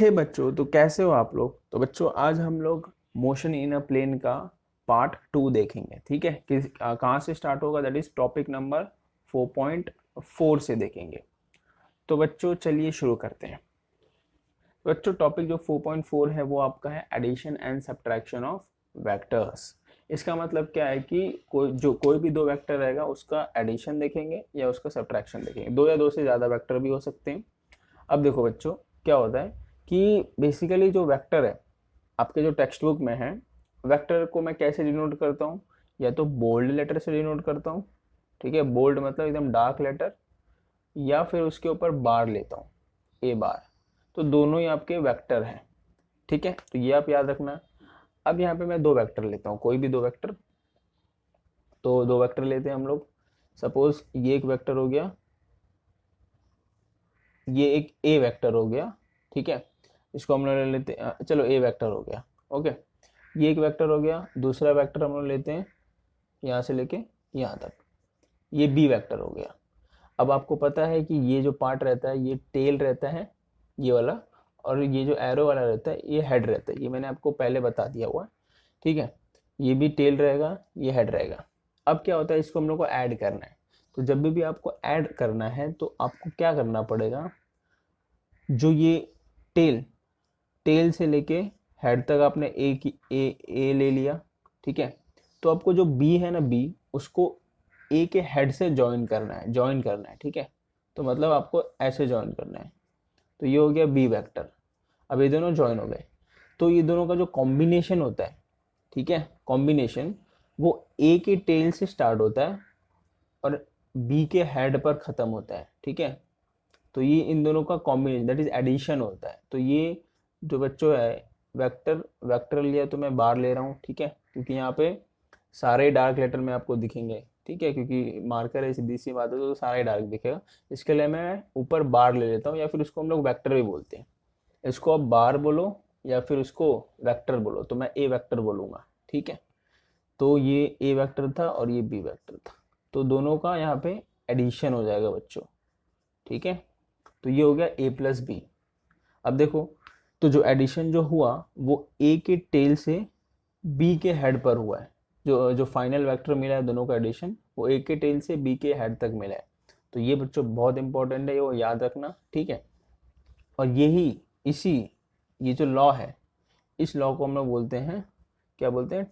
हे बच्चों, तो कैसे हो आप लोग। तो बच्चों आज हम लोग मोशन इन अ प्लेन का पार्ट 2 देखेंगे। ठीक है, कहाँ से स्टार्ट होगा, दैट इज टॉपिक नंबर 4.4 से देखेंगे। तो बच्चों चलिए शुरू करते हैं। बच्चों टॉपिक जो 4.4 है वो आपका है addition and subtraction of vectors. इसका मतलब क्या है कि कोई भी दो वेक्टर रहेगा उसका एडिशन देखेंगे या उसका सब्ट्रैक्शन देखेंगे। दो या दो से ज़्यादा वेक्टर भी हो सकते हैं। अब देखो बच्चों क्या होता है कि बेसिकली जो वेक्टर है आपके जो टेक्स्ट बुक में है, वेक्टर को मैं कैसे डिनोट करता हूँ, या तो बोल्ड लेटर से डिनोट करता हूँ। ठीक है, बोल्ड मतलब एकदम डार्क लेटर, या फिर उसके ऊपर बार लेता हूँ, ए बार। तो दोनों ही आपके वेक्टर हैं। ठीक है, तो ये आप याद रखना। अब यहाँ पे मैं दो वेक्टर लेता हूँ, कोई भी दो वेक्टर। तो दो वेक्टर लेते हैं हम लोग। सपोज ये एक वेक्टर हो गया, ये एक ए वेक्टर हो गया। ठीक है, इसको हम लोग ले लेते हैं, चलो ए वेक्टर हो गया। ओके, ये एक वेक्टर हो गया। दूसरा वेक्टर हम लोग लेते हैं यहाँ से लेके यहाँ तक, ये बी वेक्टर हो गया। अब आपको पता है कि ये जो पार्ट रहता है ये टेल रहता है, ये वाला, और ये जो एरो वाला रहता है ये हेड रहता है। ये मैंने आपको पहले बता दिया हुआ है। ठीक है, ये भी टेल रहेगा, ये हेड रहेगा। अब क्या होता है, इसको हम लोग को ऐड करना है। तो जब भी आपको ऐड करना है तो आपको क्या करना पड़ेगा, जो ये टेल टेल से लेके हेड तक आपने ए की ए ले लिया। ठीक है, तो आपको जो बी है ना, बी उसको ए के हेड से ज्वाइन करना है। ठीक है, तो मतलब आपको ऐसे ज्वाइन करना है। तो ये हो गया बी वेक्टर। अब ये दोनों ज्वाइन हो गए, तो ये दोनों का जो कॉम्बिनेशन होता है, ठीक है, कॉम्बिनेशन वो ए के टेल से स्टार्ट होता है और बी के हेड पर ख़त्म होता है। ठीक है, तो ये इन दोनों का कॉम्बिनेशन दैट इज एडिशन होता है। तो ये जो बच्चों है, वेक्टर वेक्टर लिया तो मैं बार ले रहा हूँ। ठीक है, क्योंकि यहाँ पे सारे डार्क लेटर में आपको दिखेंगे। ठीक है, क्योंकि मार्कर है, सीधी सी बात है, तो सारा ही डार्क दिखेगा। इसके लिए मैं ऊपर बार ले लेता हूँ, या फिर उसको हम लोग वेक्टर भी बोलते हैं। इसको आप बार बोलो या फिर उसको वेक्टर बोलो, तो मैं ए वेक्टर बोलूँगा। ठीक है, तो ये ए वेक्टर था और ये बी वेक्टर था, तो दोनों का यहाँ पे एडिशन हो जाएगा बच्चों। ठीक है, तो ये हो गया ए प्लस बी। अब देखो, तो जो एडिशन जो हुआ वो ए के टेल से बी के हेड पर हुआ है। जो जो फाइनल वेक्टर मिला है दोनों का एडिशन, वो ए के टेल से बी के हेड तक मिला है। तो ये बच्चों बहुत इंपॉर्टेंट है, ये वो याद रखना। ठीक है, और यही इसी ये जो लॉ है, इस लॉ को हम लोग बोलते हैं, क्या बोलते हैं,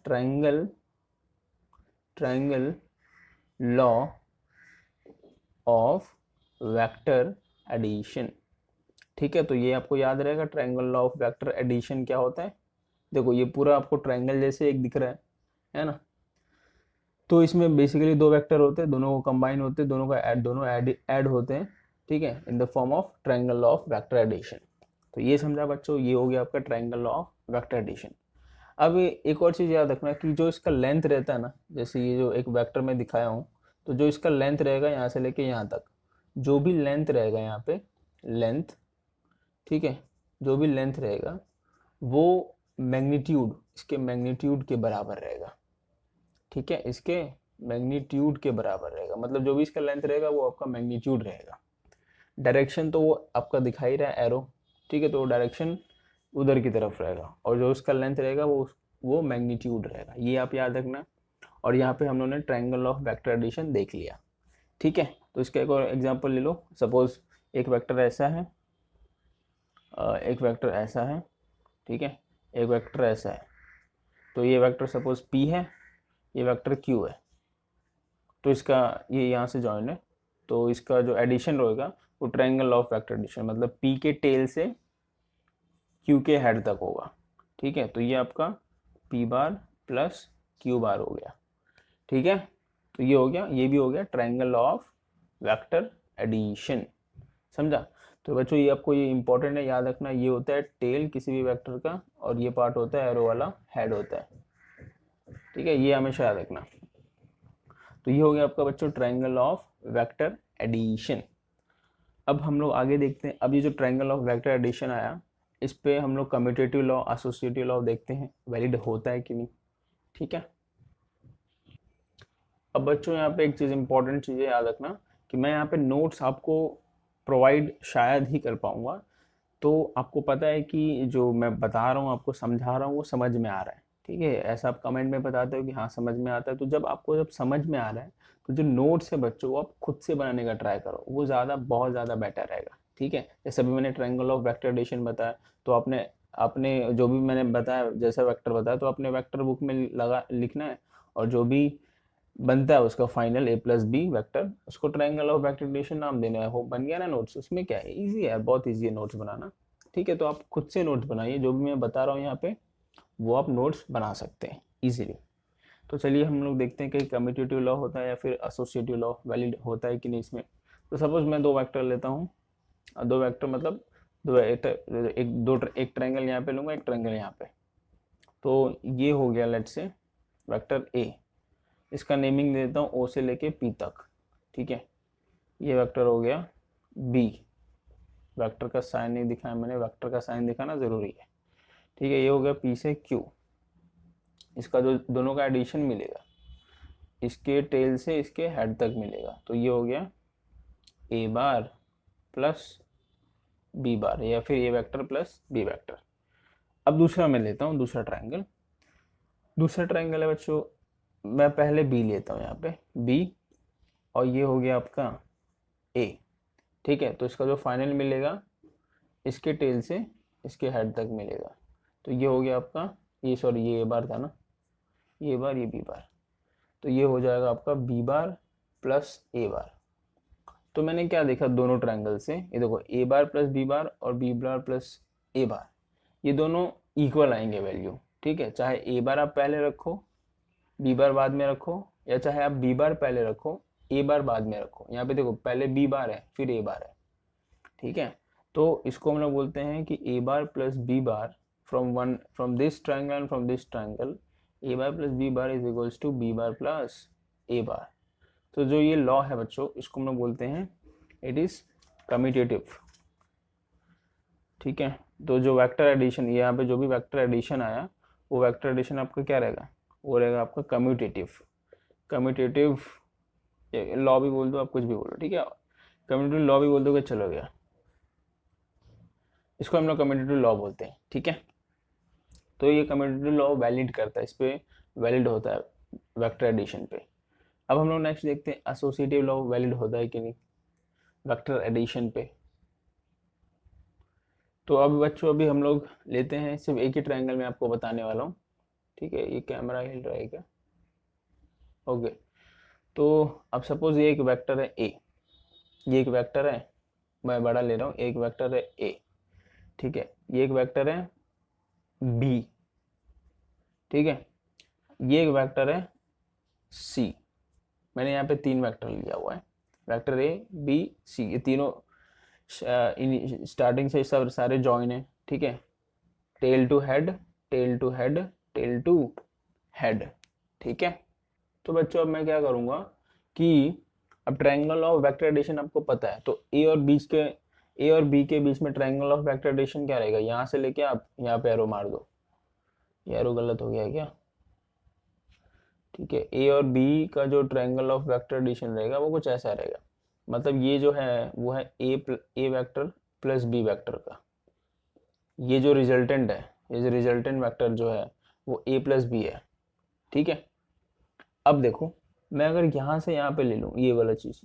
triangle law of vector addition. ठीक है, तो ये आपको याद रहेगा, triangle law of vector addition क्या होता है। देखो ये पूरा आपको ट्रायंगल जैसे एक दिख रहा है ना। तो इसमें बेसिकली दो वेक्टर होते हैं, दोनों को कंबाइन होते हैं, दोनों ऐड होते हैं। ठीक है, in the form of triangle law of vector addition. तो ये समझा बच्चों, ये हो गया आपका triangle law of vector addition. अब एक और चीज़ याद रखना कि जो इसका लेंथ रहता है ना, जैसे ये जो एक वेक्टर में दिखाया हूँ, तो जो इसका लेंथ रहेगा यहाँ से लेके यहाँ तक, जो भी लेंथ रहेगा यहाँ पे, लेंथ, ठीक है, जो भी लेंथ रहेगा वो मैग्नीट्यूड, इसके मैग्नीट्यूड के बराबर रहेगा। ठीक है, इसके मैग्नीट्यूड के बराबर रहेगा, मतलब जो भी इसका लेंथ रहेगा वो आपका मैग्नीट्यूड रहेगा। डायरेक्शन तो वो आपका दिखा ही रहा है, एरो। ठीक है, तो डायरेक्शन उधर की तरफ रहेगा, और जो उसका लेंथ रहेगा वो मैग्नीट्यूड रहेगा। ये आप याद रखना। और यहाँ पे हम लोगों ने ट्रायंगल ऑफ वेक्टर एडिशन देख लिया। ठीक है, तो इसका एक और एग्जांपल ले लो। सपोज एक वेक्टर ऐसा है, एक वेक्टर ऐसा है। ठीक है, एक वेक्टर ऐसा है। तो ये वेक्टर सपोज P है, ये वेक्टर Q है। तो इसका ये यहाँ से जॉइन है, तो इसका जो एडिशन होगा वो ट्रायंगल ऑफ वेक्टर एडिशन, मतलब P के टेल से Q के हेड तक होगा। ठीक है, तो ये आपका P बार प्लस Q बार हो गया। ठीक है, तो ये हो गया, ये भी हो गया ट्रायंगल ऑफ वेक्टर एडिशन। समझा। तो बच्चों ये आपको ये इंपॉर्टेंट है, याद रखना। ये होता है टेल किसी भी वेक्टर का, और ये पार्ट होता है एरो वाला, हेड होता है। ठीक है, ये हमेशा याद रखना। तो ये हो गया आपका बच्चों ट्रायंगल ऑफ वेक्टर एडिशन। अब हम लोग आगे देखते हैं। अब ये जो ट्रायंगल ऑफ वेक्टर एडिशन आया, इस पे हम लोग कम्यूटेटिव लॉ, एसोसिएटिव लॉ देखते हैं, वैलिड होता है कि नहीं। ठीक है, अब बच्चों यहाँ पे एक चीज़ इंपॉर्टेंट चीज़ याद रखना कि मैं यहाँ पे नोट्स आपको प्रोवाइड शायद ही कर पाऊंगा, तो आपको पता है कि जो मैं बता रहा हूँ आपको समझा रहा हूँ वो समझ में आ रहा है, ठीक है। ऐसा आप कमेंट में बताते हो कि हाँ समझ में आता है। तो जब समझ में आ रहा है तो जो नोट्स है बच्चों वो आप खुद से बनाने का ट्राई करो, वो ज़्यादा बहुत ज़्यादा बेटर रहेगा, ठीक है। जैसे अभी मैंने ट्रायंगल ऑफ वेक्टर एडिशन बताया, तो आपने आपने जो भी मैंने बताया जैसा वेक्टर बताया तो अपने वेक्टर बुक में लगा लिखना है, और जो भी बनता है उसका final a plus B vector, उसको ट्रायंगल ऑफ वेक्टर एडिशन नाम देना है। हो बन गया ना नोट्स। उसमें क्या है, इजी है, बहुत इजी है नोट्स बनाना, ठीक है। तो आप खुद से नोट्स बनाइए, जो भी मैं बता रहा हूँ यहाँ पे वो आप नोट्स बना सकते हैं इजीली। तो चलिए हम लोग देखते हैं कि कम्यूटेटिव लॉ होता है या फिर एसोसिएटिव लॉ वैलिड होता है कि नहीं इसमें। तो सपोज मैं दो वेक्टर लेता हूँ, दो वेक्टर मतलब एक ट्रायंगल यहाँ पे लूंगा, एक ट्रायंगल यहाँ पे। तो ये हो गया लेट्स से वेक्टर ए, इसका नेमिंग दे देता हूँ ओ से लेके पी तक, ठीक है। ये वेक्टर हो गया बी, वेक्टर का साइन नहीं दिखाया मैंने, वेक्टर का साइन दिखाना जरूरी है, ठीक है। ये हो गया पी से क्यू, इसका जो दोनों का एडिशन मिलेगा इसके टेल से इसके हेड तक मिलेगा, तो ये हो गया ए बार प्लस बी बार, या फिर ए वेक्टर प्लस बी वेक्टर। अब दूसरा मैं लेता हूँ, दूसरा ट्रायंगल है बच्चों, मैं पहले बी लेता हूँ यहाँ पे बी, और ये हो गया आपका ए, ठीक है। तो इसका जो फाइनल मिलेगा इसके टेल से इसके हेड तक मिलेगा, तो ये हो गया आपका, ये सॉरी ये ए बार था ना, ये बार ये बी बार, तो ये हो जाएगा आपका B bar plus A bar. तो मैंने क्या देखा दोनों ट्रायंगल से, ये देखो ए बार प्लस बी बार और बी बार प्लस ए बार, ये दोनों इक्वल आएंगे वैल्यू, ठीक है। चाहे ए बार आप पहले रखो बी बार बाद में रखो, या चाहे आप बी बार पहले रखो ए बार बाद में रखो। यहाँ पे देखो पहले बी बार है फिर ए बार है, ठीक है। तो इसको हम लोग बोलते हैं कि A bar plus B bar from this triangle and from this triangle A bar plus B bar is equals to B bar plus A bar. तो जो ये लॉ है बच्चों इसको हम लोग बोलते हैं इट इज कम्यूटेटिव, ठीक है। तो जो वेक्टर एडिशन यहाँ पे जो भी वेक्टर एडिशन आया वो वेक्टर एडिशन आपका क्या रहेगा, वो रहेगा आपका कम्यूटेटिव लॉ भी बोल दो आप, कुछ भी बोलो, ठीक है। कम्यूटेटिव लॉ भी बोल दोगे चलो गया, इसको हम लोग कम्यूटेटिव लॉ बोलते हैं, ठीक है। तो ये कम्यूटेटिव लॉ वैलिड करता है, इस पे वैलिड होता है वेक्टर एडिशन पे। अब हम लोग नेक्स्ट देखते हैं एसोसिएटिव लॉ वैलिड होता है कि नहीं वेक्टर एडिशन पे। तो अब बच्चों अभी हम लोग लेते हैं सिर्फ एक ही ट्रायंगल में आपको बताने वाला हूँ, ठीक है। ये कैमरा हिल रहा है क्या, ओके। तो अब सपोज ये एक वेक्टर है ए, ये एक वेक्टर है, मैं बड़ा ले रहा हूँ, एक वेक्टर है ए, ठीक है। ये एक वेक्टर है बी, ठीक है। ये एक वेक्टर है सी, मैंने यहाँ पे तीन वेक्टर लिया हुआ है, वेक्टर ए बी सी, ये तीनों स्टार्टिंग से सब सारे जॉइन है, ठीक है। Tail to head tail to head tail to head, ठीक है। तो बच्चों अब मैं क्या करूंगा कि अब ट्रायंगल ऑफ वेक्टर एडिशन आपको पता है, तो ए और बी के बीच में ट्रायंगल ऑफ वेक्टर एडिशन क्या रहेगा, यहाँ से लेके आप यहाँ पे एरो मार दो, ये एरो गलत हो गया क्या, ठीक है। ए और बी का जो ट्रायंगल ऑफ वेक्टर एडिशन रहेगा वो कुछ ऐसा रहेगा, मतलब ये जो है वो है ए वेक्टर प्लस बी वेक्टर का, ये जो रिजल्टेंट है, ये जो रिजल्टेंट वेक्टर जो है वो ए प्लस बी है, ठीक है। अब देखो मैं अगर यहाँ से यहाँ पे ले लूँ ये वाला चीज़,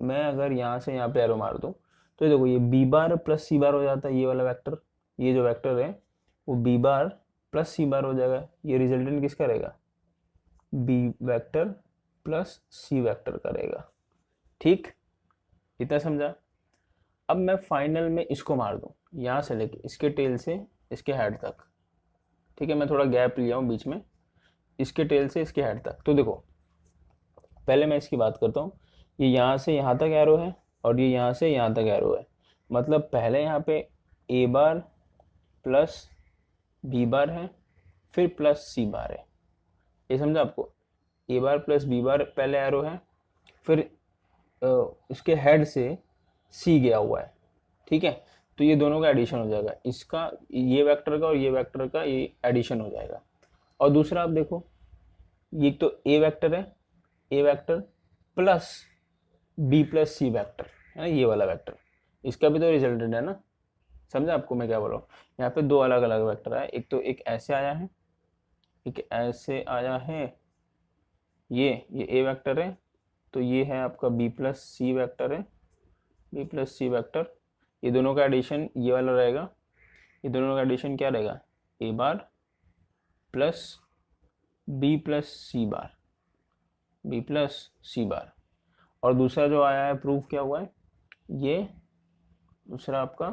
मैं अगर यहाँ से यहाँ पे एरो मार दूँ तो ये देखो ये बी बार प्लस सी बार हो जाता है, ये वाला वेक्टर, ये जो वेक्टर है वो बी बार प्लस सी बार हो जाएगा। ये रिजल्टेंट किसका रहेगा, B vector plus C vector का रहेगा, ठीक। इतना समझा। अब मैं फाइनल में इसको मार दूँ यहाँ से लेके इसके टेल से इसके हेड तक, ठीक है। मैं थोड़ा गैप लिया हूँ बीच में, इसके टेल से इसके हेड तक। तो देखो पहले मैं इसकी बात करता हूँ, ये यहाँ से यहाँ तक एरो है और ये यहाँ से यहाँ तक एरो है, मतलब पहले यहाँ पे ए बार प्लस बी बार है फिर प्लस सी बार है, ये समझा आपको। ए बार प्लस बी बार पहले एरो है, फिर इसके हेड से सी गया हुआ है, ठीक है। तो ये दोनों का एडिशन हो जाएगा, इसका ये वेक्टर का और ये वेक्टर का ये एडिशन हो जाएगा। और दूसरा आप देखो ये तो ए वेक्टर है, ए vector plus B plus C vector है ना, ये वाला वेक्टर, इसका भी तो रिजल्टेंट है ना, समझा आपको मैं क्या बोल रहा हूँ? यहाँ पे दो अलग अलग वेक्टर है, एक तो एक ऐसे आया है, एक ऐसे आया है, ये ए वेक्टर है, तो ये है आपका बी प्लस सी वेक्टर है, बी प्लस सी वेक्टर। ये दोनों का एडिशन ये वाला रहेगा, ये दोनों का एडिशन क्या रहेगा, ए bar plus B plus C बार, बी प्लस सी बार। और दूसरा जो आया है प्रूफ क्या हुआ है, ये दूसरा आपका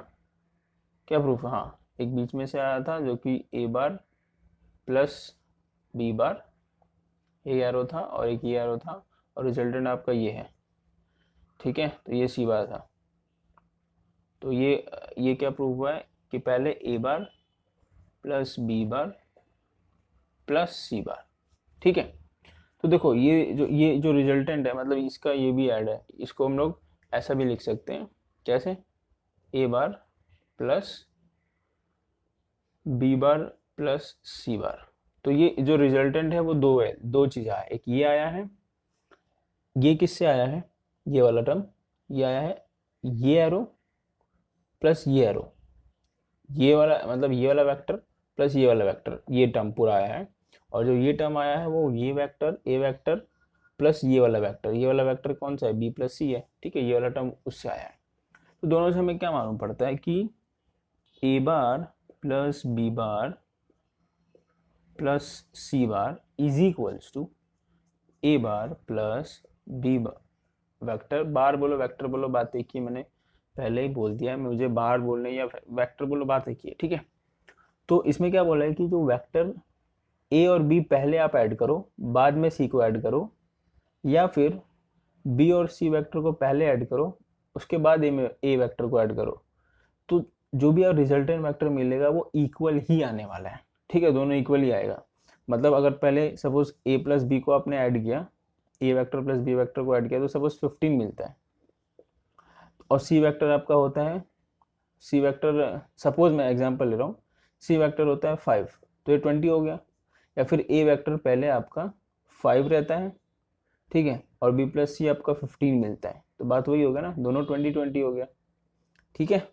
क्या प्रूफ है, हाँ एक बीच में से आया था जो कि ए बार प्लस बी बार, एक एरो था और एक ये एरो था, और रिजल्टेंट आपका ये है, ठीक है। तो ये सी बार था। तो ये क्या प्रूफ हुआ है कि पहले ए bar plus B bar plus C बार, ठीक है। तो देखो ये जो रिजल्टेंट है मतलब इसका ये भी ऐड है, इसको हम लोग ऐसा भी लिख सकते हैं, कैसे, ए bar plus B bar plus C बार। तो ये जो रिजल्टेंट है वो दो है, दो चीज़ आया, एक ये आया है, ये किससे आया है, ये वाला टर्म, ये आया है ये एरो प्लस ये एरो, ये वाला मतलब ये वाला वेक्टर प्लस ये वाला वेक्टर, ये टर्म पूरा आया है। और जो ये टर्म आया है वो ये वेक्टर ए वेक्टर प्लस ये वाला वेक्टर, ये वाला वेक्टर कौन सा है, बी प्लस सी है, ठीक है, ये वाला टर्म उससे आया है। तो दोनों से हमें क्या मालूम पड़ता है कि A bar plus B bar plus C bar is equals to A bar plus B vector, bar बोलो वेक्टर बोलो बात एक ही, मैंने पहले ही बोल दिया है, मुझे बार बोलने या वेक्टर बोलो बात एक ही है, ठीक है। तो इसमें क्या बोला है कि जो वेक्टर ए और बी पहले आप ऐड करो, बाद में सी को ऐड करो, या फिर बी और सी वेक्टर को पहले ऐड करो, उसके बाद ए वेक्टर को ऐड करो, तो जो भी आप रिजल्टेंट वेक्टर मिलेगा वो इक्वल ही आने वाला है, ठीक है, दोनों इक्वल ही आएगा। मतलब अगर पहले सपोज ए प्लस बी को आपने ऐड किया, ए वेक्टर प्लस बी वेक्टर को ऐड किया, तो सपोज 15 मिलता है, और सी वेक्टर आपका होता है, सी वेक्टर सपोज मैं एग्जांपल ले रहा हूँ, सी वेक्टर होता है 5, तो ये 20 हो गया। या फिर ए वेक्टर पहले आपका 5 रहता है, ठीक है, और बी प्लस सी आपका 15 मिलता है, तो बात वही होगा ना, दोनों 20-20 हो गया, ठीक है।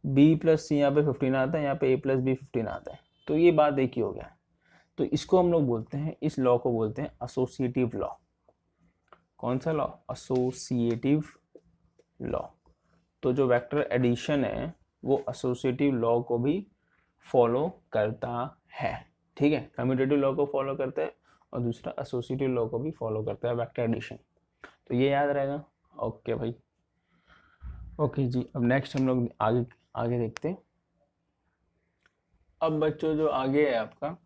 बी प्लस सी यहाँ पे 15 आता है, यहाँ पे ए प्लस बी 15 आता है, तो ये बात एक ही हो गया। तो इसको हम लोग बोलते हैं, इस लॉ को बोलते हैं एसोसिएटिव लॉ। कौन सा लॉ, एसोसिएटिव लॉ। तो जो वेक्टर एडिशन है वो एसोसिएटिव लॉ को भी फॉलो करता है, ठीक है, कम्यूटेटिव लॉ को फॉलो करता है और दूसरा एसोसिएटिव लॉ को भी फॉलो करता है वेक्टर एडिशन। तो ये याद रहेगा, ओके भाई, ओके जी। अब नेक्स्ट हम लोग आगे आगे देखते हैं। अब बच्चों जो आगे है आपका,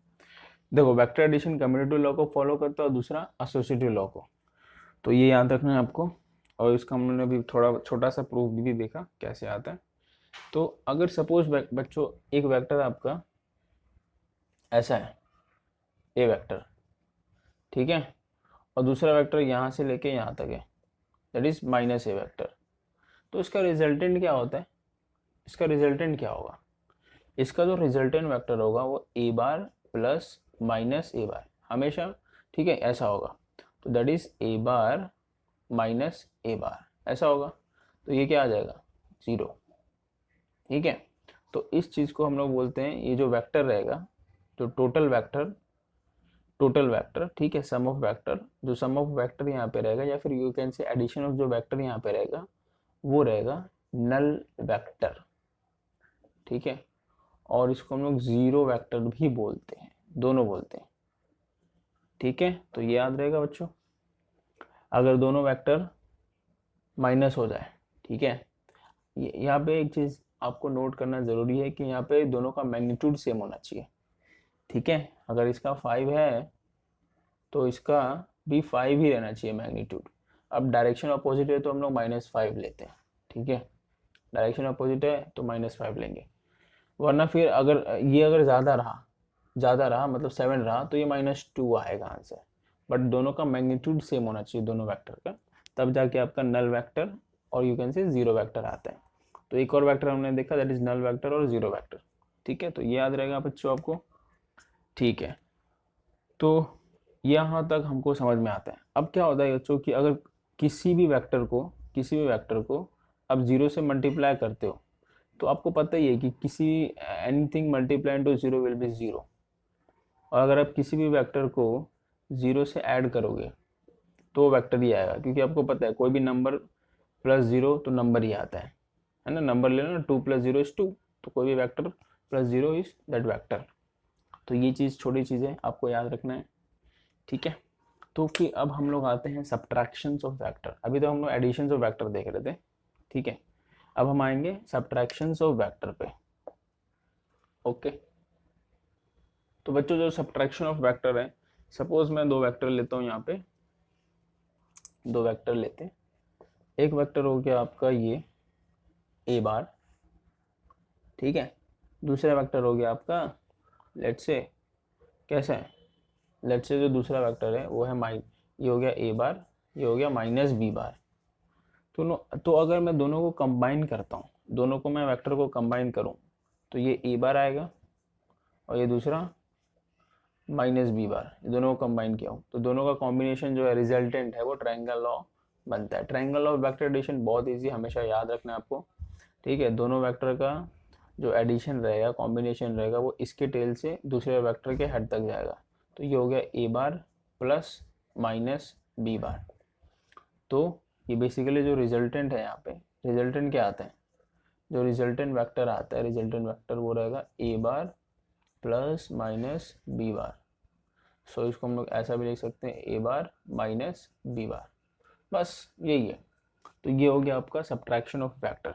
देखो वेक्टर एडिशन कम्यूटेटिव लॉ को फॉलो करता है और दूसरा एसोसिएटिव लॉ को, तो ये याद रखना है आपको। और इसका हमने भी थोड़ा छोटा सा प्रूफ भी देखा कैसे आता है। तो अगर सपोज बच्चों एक वेक्टर आपका ऐसा है, ए वेक्टर, ठीक है, और दूसरा वेक्टर यहाँ से लेके यहाँ तक है, that is minus A vector, तो इसका रिजल्टेंट क्या होता है, इसका रिजल्टेंट क्या होगा, इसका जो रिजल्टेंट वेक्टर होगा वो ए बार प्लस माइनस ए बार हमेशा, ठीक है, ऐसा होगा। तो that is A bar minus A bar, ऐसा होगा। तो ये क्या आ जाएगा, 0, ठीक है। तो इस चीज़ को हम लोग बोलते हैं, ये जो वेक्टर रहेगा, जो टोटल वेक्टर, ठीक है, सम ऑफ वेक्टर, जो सम ऑफ वेक्टर यहाँ पे रहेगा, या फिर you can say addition of जो वेक्टर यहाँ पे रहेगा, वो रहेगा नल वेक्टर, ठीक है। और इसको हम लोग जीरो वेक्टर भी बोलते हैं, दोनों बोलते हैं, ठीक है। तो ये याद रहेगा बच्चों, अगर दोनों वेक्टर माइनस हो जाए, ठीक है, यहाँ पे एक चीज़ आपको नोट करना ज़रूरी है कि यहाँ पे दोनों का मैग्नीट्यूड सेम होना चाहिए, ठीक है। अगर इसका 5 है तो इसका भी 5 ही रहना चाहिए मैग्नीट्यूड। अब डायरेक्शन अपोजिट है तो हम लोग -5 लेते हैं, ठीक है, डायरेक्शन अपोजिट है तो -5 लेंगे, वरना फिर अगर ज़्यादा रहा मतलब 7 रहा तो ये -2 आएगा आंसर। बट दोनों का मैग्नीट्यूड सेम होना चाहिए दोनों वेक्टर का, तब जाके आपका नल वेक्टर और यू कैन से जीरो वेक्टर आता है। तो एक और वेक्टर हमने देखा, दैट इज नल वेक्टर और जीरो वेक्टर, ठीक है। तो ये याद रहेगा बच्चों आपको, ठीक है। तो यहाँ तक हमको समझ में आता है। अब क्या होता है बच्चों कि अगर किसी भी वेक्टर को आप 0 से मल्टीप्लाई करते हो, तो आपको पता ही है कि किसी anything multiply two zero will be zero, और अगर आप किसी भी वेक्टर को जीरो से ऐड करोगे तो वेक्टर ही आएगा, क्योंकि आपको पता है कोई भी नंबर प्लस जीरो तो नंबर ही आता है ना। नंबर ले लो ना, 2 + 0 = 2, तो कोई भी vector plus zero is that vector. तो ये चीज़ छोटी चीज़ें आपको याद रखना है, ठीक है। तो फिर अब हम लोग आते हैं सब्ट्रैक्शंस ऑफ वेक्टर। अभी तो हम लोग एडिशंस ऑफ वेक्टर देख रहे थे, ठीक है। अब हम आएंगे सब्ट्रैक्शंस ऑफ वेक्टर पे, ओके। तो बच्चों जो सब्ट्रैक्शन ऑफ वेक्टर है, सपोज मैं दो वेक्टर लेता हूँ, यहाँ पे दो वेक्टर लेते हैं। एक वेक्टर हो गया आपका ये ए बार, ठीक है। दूसरा वेक्टर हो गया आपका लेट्स से, कैसा है, लेट्स से जो दूसरा वेक्टर है वो है ये हो गया ए बार, ये हो गया माइनस बी बार। तो अगर मैं दोनों को कंबाइन करता हूँ, दोनों को मैं वेक्टर को कंबाइन करूँ, तो ये ए बार आएगा और ये दूसरा माइनस बी बार, दोनों को कंबाइन किया हूँ तो दोनों का कॉम्बिनेशन जो है रिजल्टेंट है वो ट्रायंगल लॉ बनता है। Triangle law of vector addition बहुत इजी, हमेशा याद रखना है आपको, ठीक है। दोनों वेक्टर का जो एडिशन रहेगा, कॉम्बिनेशन रहेगा, वो इसके टेल से दूसरे वेक्टर के हेड तक जाएगा। तो ये हो गया ए bar plus minus B bar. तो ये बेसिकली जो रिजल्टेंट है, यहाँ पे रिजल्टेंट क्या आता है, जो रिजल्टेंट वेक्टर आता है, रिजल्टेंट वेक्टर वो रहेगा ए bar plus minus B bar. सो इसको हम लोग ऐसा भी लिख सकते हैं, ए बार माइनस बी बार, बस यही है। तो ये हो गया आपका सब्ट्रैक्शन ऑफ वेक्टर।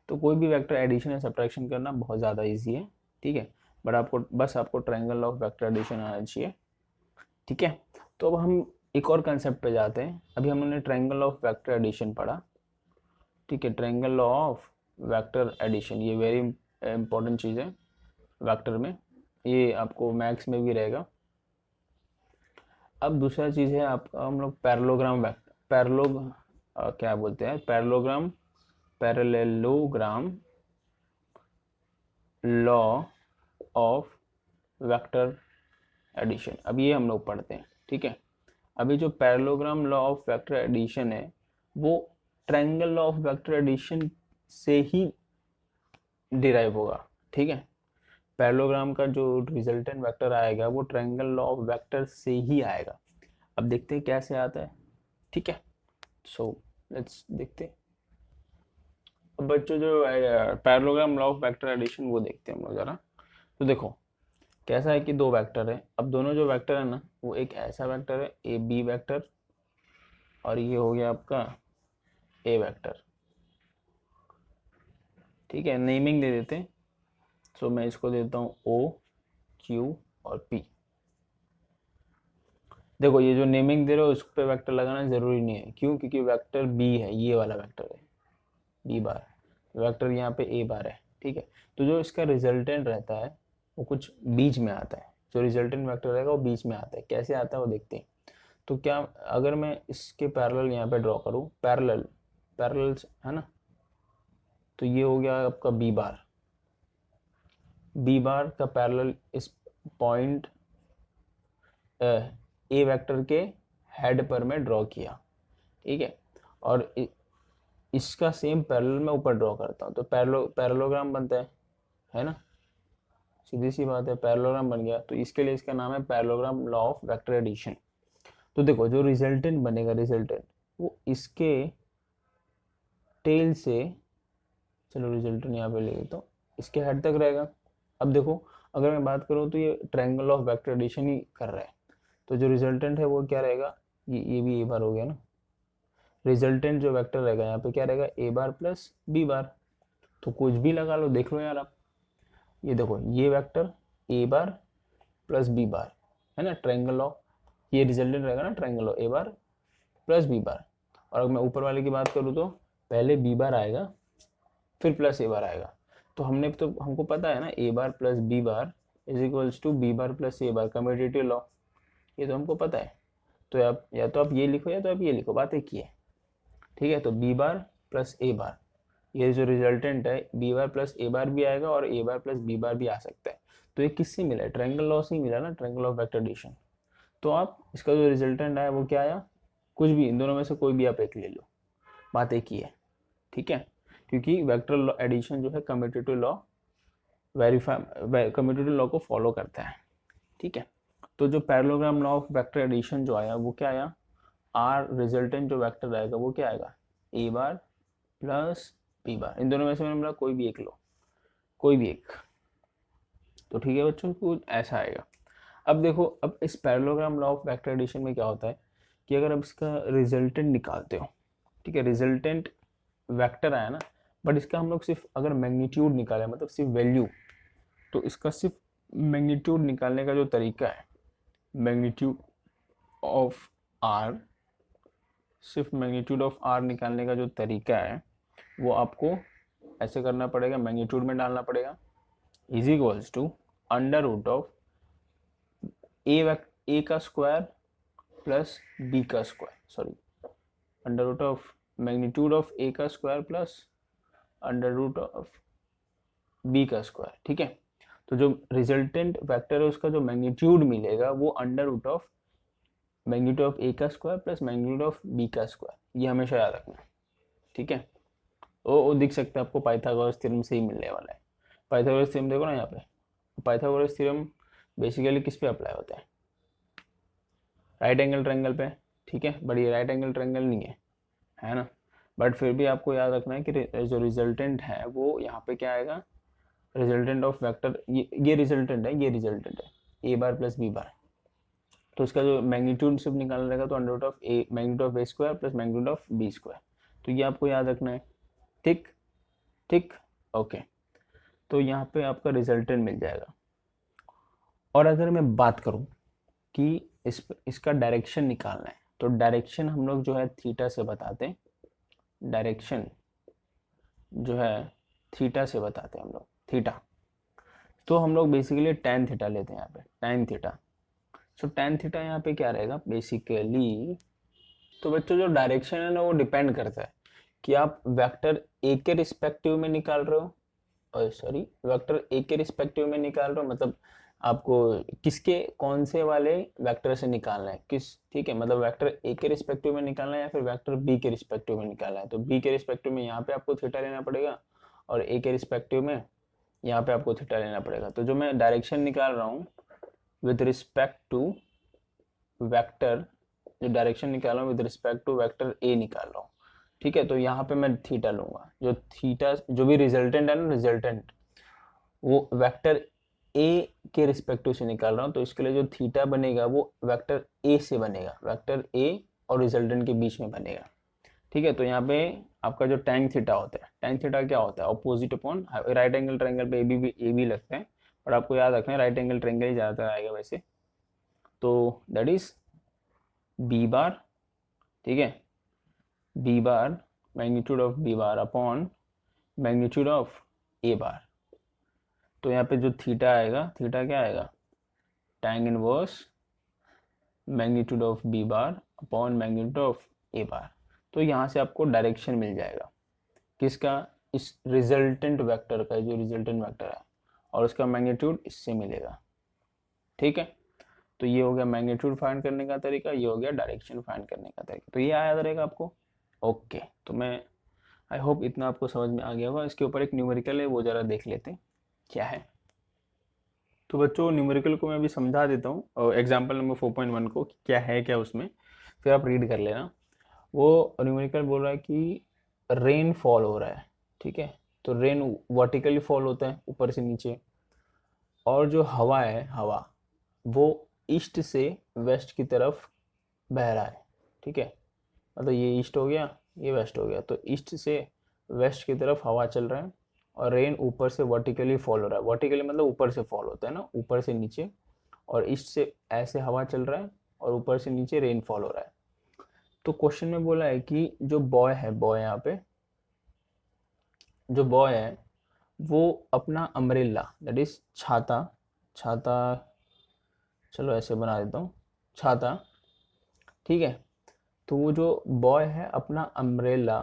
तो कोई भी वेक्टर एडिशन या सब्ट्रैक्शन करना बहुत ज़्यादा इजी है, ठीक है। बट आपको ट्रायंगल ऑफ वेक्टर एडिशन आना चाहिए, ठीक है। तो अब हम एक और कंसेप्ट पे जाते हैं। अभी हमने ट्रायंगल ऑफ वेक्टर एडिशन पढ़ा, ठीक है। Triangle law of vector addition, ये वेरी इंपॉर्टेंट चीज़ है वेक्टर में, ये आपको मैथ्स में भी रहेगा। अब दूसरा चीज़ है आपका, हम लोग पैरेललोग्राम वेक्टर, क्या बोलते हैं, parallelogram law of vector addition, अब ये हम लोग पढ़ते हैं, ठीक है। अभी जो parallelogram law of vector addition है वो triangle law of vector addition से ही डिराइव होगा, ठीक है। पैरेललोग्राम का जो रिजल्टेंट वेक्टर आएगा वो ट्रायंगल लॉ ऑफ वेक्टर से ही आएगा। अब देखते हैं कैसे आता है, ठीक है। सो लेट्स देखते हैं। अब बच्चों जो parallelogram law of vector addition वो देखते हैं हम लोग जरा। तो देखो कैसा है कि दो वेक्टर है, अब दोनों जो वेक्टर है ना वो एक ऐसा वेक्टर है ए बी वेक्टर, और ये हो गया आपका ए वेक्टर, ठीक है। नेमिंग दे देते हैं, सो मैं इसको देता हूँ ओ क्यू और पी। देखो ये जो नेमिंग दे रहे हो इस पे वेक्टर लगाना जरूरी नहीं है, क्यों, क्योंकि वेक्टर बी है, ये वाला वेक्टर है बी बार, वेक्टर यहाँ पे ए बार है, ठीक है। तो जो इसका रिजल्टेंट रहता है वो कुछ बीच में आता है, जो रिजल्टेंट वेक्टर रहेगा वो बीच में आता है। कैसे आता है वो देखते हैं। तो क्या, अगर मैं इसके पैरेलल यहाँ पे ड्रॉ करूँ, पैरेलल है ना, तो ये हो गया आपका बी बार, बी बार का पैरेलल इस पॉइंट ए वेक्टर के हेड पर मैं ड्रॉ किया, ठीक है। और इसका सेम पैरेलल मैं ऊपर ड्रॉ करता हूँ, तो पैरेललोग्राम बनता है ना, सीधी सी बात है, पैरेललोग्राम बन गया। तो इसके लिए इसका नाम है parallelogram law of vector addition. तो देखो जो रिजल्टेंट बनेगा, रिजल्टेंट वो इसके टेल से, चलो रिजल्टेंट यहाँ पे ले लेता हूँ, इसके हेड तक रहेगा। अब देखो अगर मैं बात करूँ तो ये ट्रायंगल ऑफ वेक्टर एडिशन ही कर रहा है, तो जो रिजल्टेंट है वो क्या रहेगा, ये भी ए बार हो गया ना। रिजल्टेंट जो वेक्टर रहेगा यहाँ पे क्या रहेगा, ए बार प्लस बी बार। तो कुछ भी लगा लो, देख लो यार आप, ये देखो ये vector A bar plus B bar है ना, ट्रायंगल लॉ, ये रिजल्टेंट रहेगा ना triangle law A bar plus B bar. और अगर मैं ऊपर वाले की बात करूँ तो पहले बी बार आएगा फिर प्लस ए बार आएगा। तो हमको पता है ना, A bar plus B bar is equals to B bar plus A bar, commutative law, ये तो हमको पता है। तो आप या तो आप ये लिखो या तो आप ये लिखो, बात एक ही है, ठीक है। तो बी बार प्लस ए बार, ये जो रिजल्टेंट है बी बार प्लस ए बार भी आएगा और ए बार प्लस बी बार भी आ सकता है। तो ये किससे मिला है, ट्रायंगल लॉ से ही मिला ना, ट्रायंगल ऑफ वेक्टर एडिशन। तो आप इसका जो रिजल्टेंट आया वो क्या आया, कुछ भी, इन दोनों में से कोई भी आप एक ले लो, बात एक ही है, ठीक है। क्योंकि वेक्टर एडिशन जो है कम्यूटेटिव लॉ कम्यूटेटिव लॉ को फॉलो करता है। ठीक है, तो जो parallelogram law of vector addition जो आया वो क्या आया, आर रिजल्टेंट जो वेक्टर आएगा वो क्या आएगा, ए बार प्लस बी बार। इन दोनों में से मैंने बोला कोई भी एक लो, कोई भी एक। तो ठीक है बच्चों, कुछ ऐसा आएगा। अब देखो, अब इस parallelogram law of vector addition में क्या होता है कि अगर अब इसका रिजल्टेंट निकालते हो, ठीक है, रिजल्टेंट वेक्टर आया ना, बट इसका हम लोग सिर्फ अगर मैग्नीट्यूड निकाले, मतलब सिर्फ वैल्यू, तो इसका सिर्फ मैग्नीट्यूड निकालने का जो तरीका है, मैग्नीट्यूड ऑफ आर, सिर्फ मैग्नीट्यूड ऑफ आर निकालने का जो तरीका है वो आपको ऐसे करना पड़ेगा, मैग्नीट्यूड में डालना पड़ेगा, is equals to under root of A का स्क्वायर प्लस बी का square, sorry, under root of magnitude of A का square plus under root of B का स्क्वायर। ठीक है, तो जो रिजल्टेंट वेक्टर है उसका जो मैग्नीट्यूड मिलेगा वो under root of magnitude of A का square plus magnitude of B का स्क्वायर, ये हमेशा याद रखना। ठीक है, वो दिख सकता है आपको, पाइथागोरस थ्योरम से ही मिलने वाला है। पाइथागोरस थ्योरम देखो ना यहाँ पे, पाइथागोरस थ्योरम बेसिकली किस पे अप्लाई होता है, राइट एंगल ट्रायंगल पे। ठीक है, बट ये राइट एंगल ट्रायंगल नहीं है ना, बट फिर भी आपको याद रखना है कि जो रिजल्टेंट है वो यहाँ पे क्या आएगा, रिजल्टेंट ऑफ वेक्टर, ये रिजल्टेंट है, ये रिजल्टेंट है ए बार प्लस बी बार। तो इसका जो मैग्नीट्यूड सिर्फ निकालना रहेगा तो under root of A, magnitude of A square plus magnitude of B square. तो ये आपको याद रखना है। ठीक ठीक, ओके, तो यहाँ पे आपका रिजल्टेंट मिल जाएगा। और अगर मैं बात करूँ कि इसका डायरेक्शन निकालना है, तो डायरेक्शन हम लोग जो है थीटा से बताते हैं, डायरेक्शन जो है थीटा से बताते हैं हम लोग, थीटा। तो हम लोग बेसिकली टैन थीटा लेते हैं यहाँ पे, टैन थीटा। सो टैन थीटा यहाँ पे क्या रहेगा बेसिकली, तो बच्चों जो डायरेक्शन है ना वो डिपेंड करता है कि आप वेक्टर ए के रिस्पेक्टिव में निकाल रहे हो, सॉरी वेक्टर ए के रिस्पेक्टिव में निकाल रहे हो, मतलब आपको किसके कौन से वाले वेक्टर से निकालना है, किस, ठीक है, मतलब वेक्टर ए के रिस्पेक्टिव में निकालना है या फिर वेक्टर बी के रिस्पेक्टिव में निकालना है। तो बी के रिस्पेक्टिव में यहाँ पे आपको थीटा लेना पड़ेगा और ए के रिस्पेक्टिव में यहाँ पे आपको थीटा लेना पड़ेगा। तो जो मैं डायरेक्शन निकाल रहा हूँ विद रिस्पेक्ट टू वेक्टर, जो डायरेक्शन निकाल रहा हूँ with respect to vector A निकाल रहा हूँ। ठीक है, तो यहाँ पे मैं थीटा लूंगा, जो थीटा जो भी रिजल्टेंट है ना, रिजल्टेंट वो वेक्टर ए के रिस्पेक्टिव से निकाल रहा हूँ, तो इसके लिए जो थीटा बनेगा वो वेक्टर ए से बनेगा, वेक्टर ए और रिजल्टेंट के बीच में बनेगा। ठीक है, तो यहाँ पे आपका जो टैन थीटा होता है, टैन थीटा क्या होता है, opposite upon right angle triangle पे ए बी लगता है, पर आपको याद रखना है राइट एंगल ट्रायंगल ही ज़्यादातर आएगा वैसे, तो दैट इज बी बार। ठीक है, B bar magnitude of B bar upon magnitude of A bar. तो यहाँ पे जो थीटा आएगा, थीटा क्या आएगा, tan inverse magnitude of B bar upon magnitude of A bar. तो यहाँ से आपको डायरेक्शन मिल जाएगा किसका, इस रिजल्टेंट वेक्टर का, जो रिजल्टेंट वेक्टर है, और उसका मैग्नीट्यूड इससे मिलेगा। ठीक है, तो ये हो गया मैग्नीट्यूड फाइंड करने का तरीका, ये हो गया डायरेक्शन फाइंड करने का तरीका। तो ये याद रहेगा आपको। ओके, तो मैं आई होप इतना आपको समझ में आ गया होगा। इसके ऊपर एक न्यूमेरिकल है, वो ज़रा देख लेते हैं क्या है। तो बच्चों न्यूमेरिकल को मैं अभी समझा देता हूँ, और एग्जाम्पल नंबर 4.1 को क्या है क्या उसमें, फिर आप रीड कर लेना। वो न्यूमेरिकल बोल रहा है कि रेन फॉल हो रहा है। ठीक है, तो रेन वर्टिकली फॉल होता है ऊपर से नीचे, और जो हवा है, हवा वो ईस्ट से वेस्ट की तरफ बह रहा है। ठीक है, मतलब ये ईस्ट हो गया, ये वेस्ट हो गया, तो ईस्ट से वेस्ट की तरफ हवा चल रहा है, और रेन ऊपर से वर्टिकली फॉल हो रहा है। वर्टिकली मतलब ऊपर से फॉल होता है ना, ऊपर से नीचे, और ईस्ट से ऐसे हवा चल रहा है और ऊपर से नीचे रेन फॉल हो रहा है। तो क्वेश्चन में बोला है कि जो बॉय है, बॉय यहाँ पे जो बॉय है वो अपना अम्ब्रेला, दैट इज छाता, छाता चलो ऐसे बना देता हूँ, छाता। ठीक है, तो वो जो बॉय है अपना अम्ब्रेला,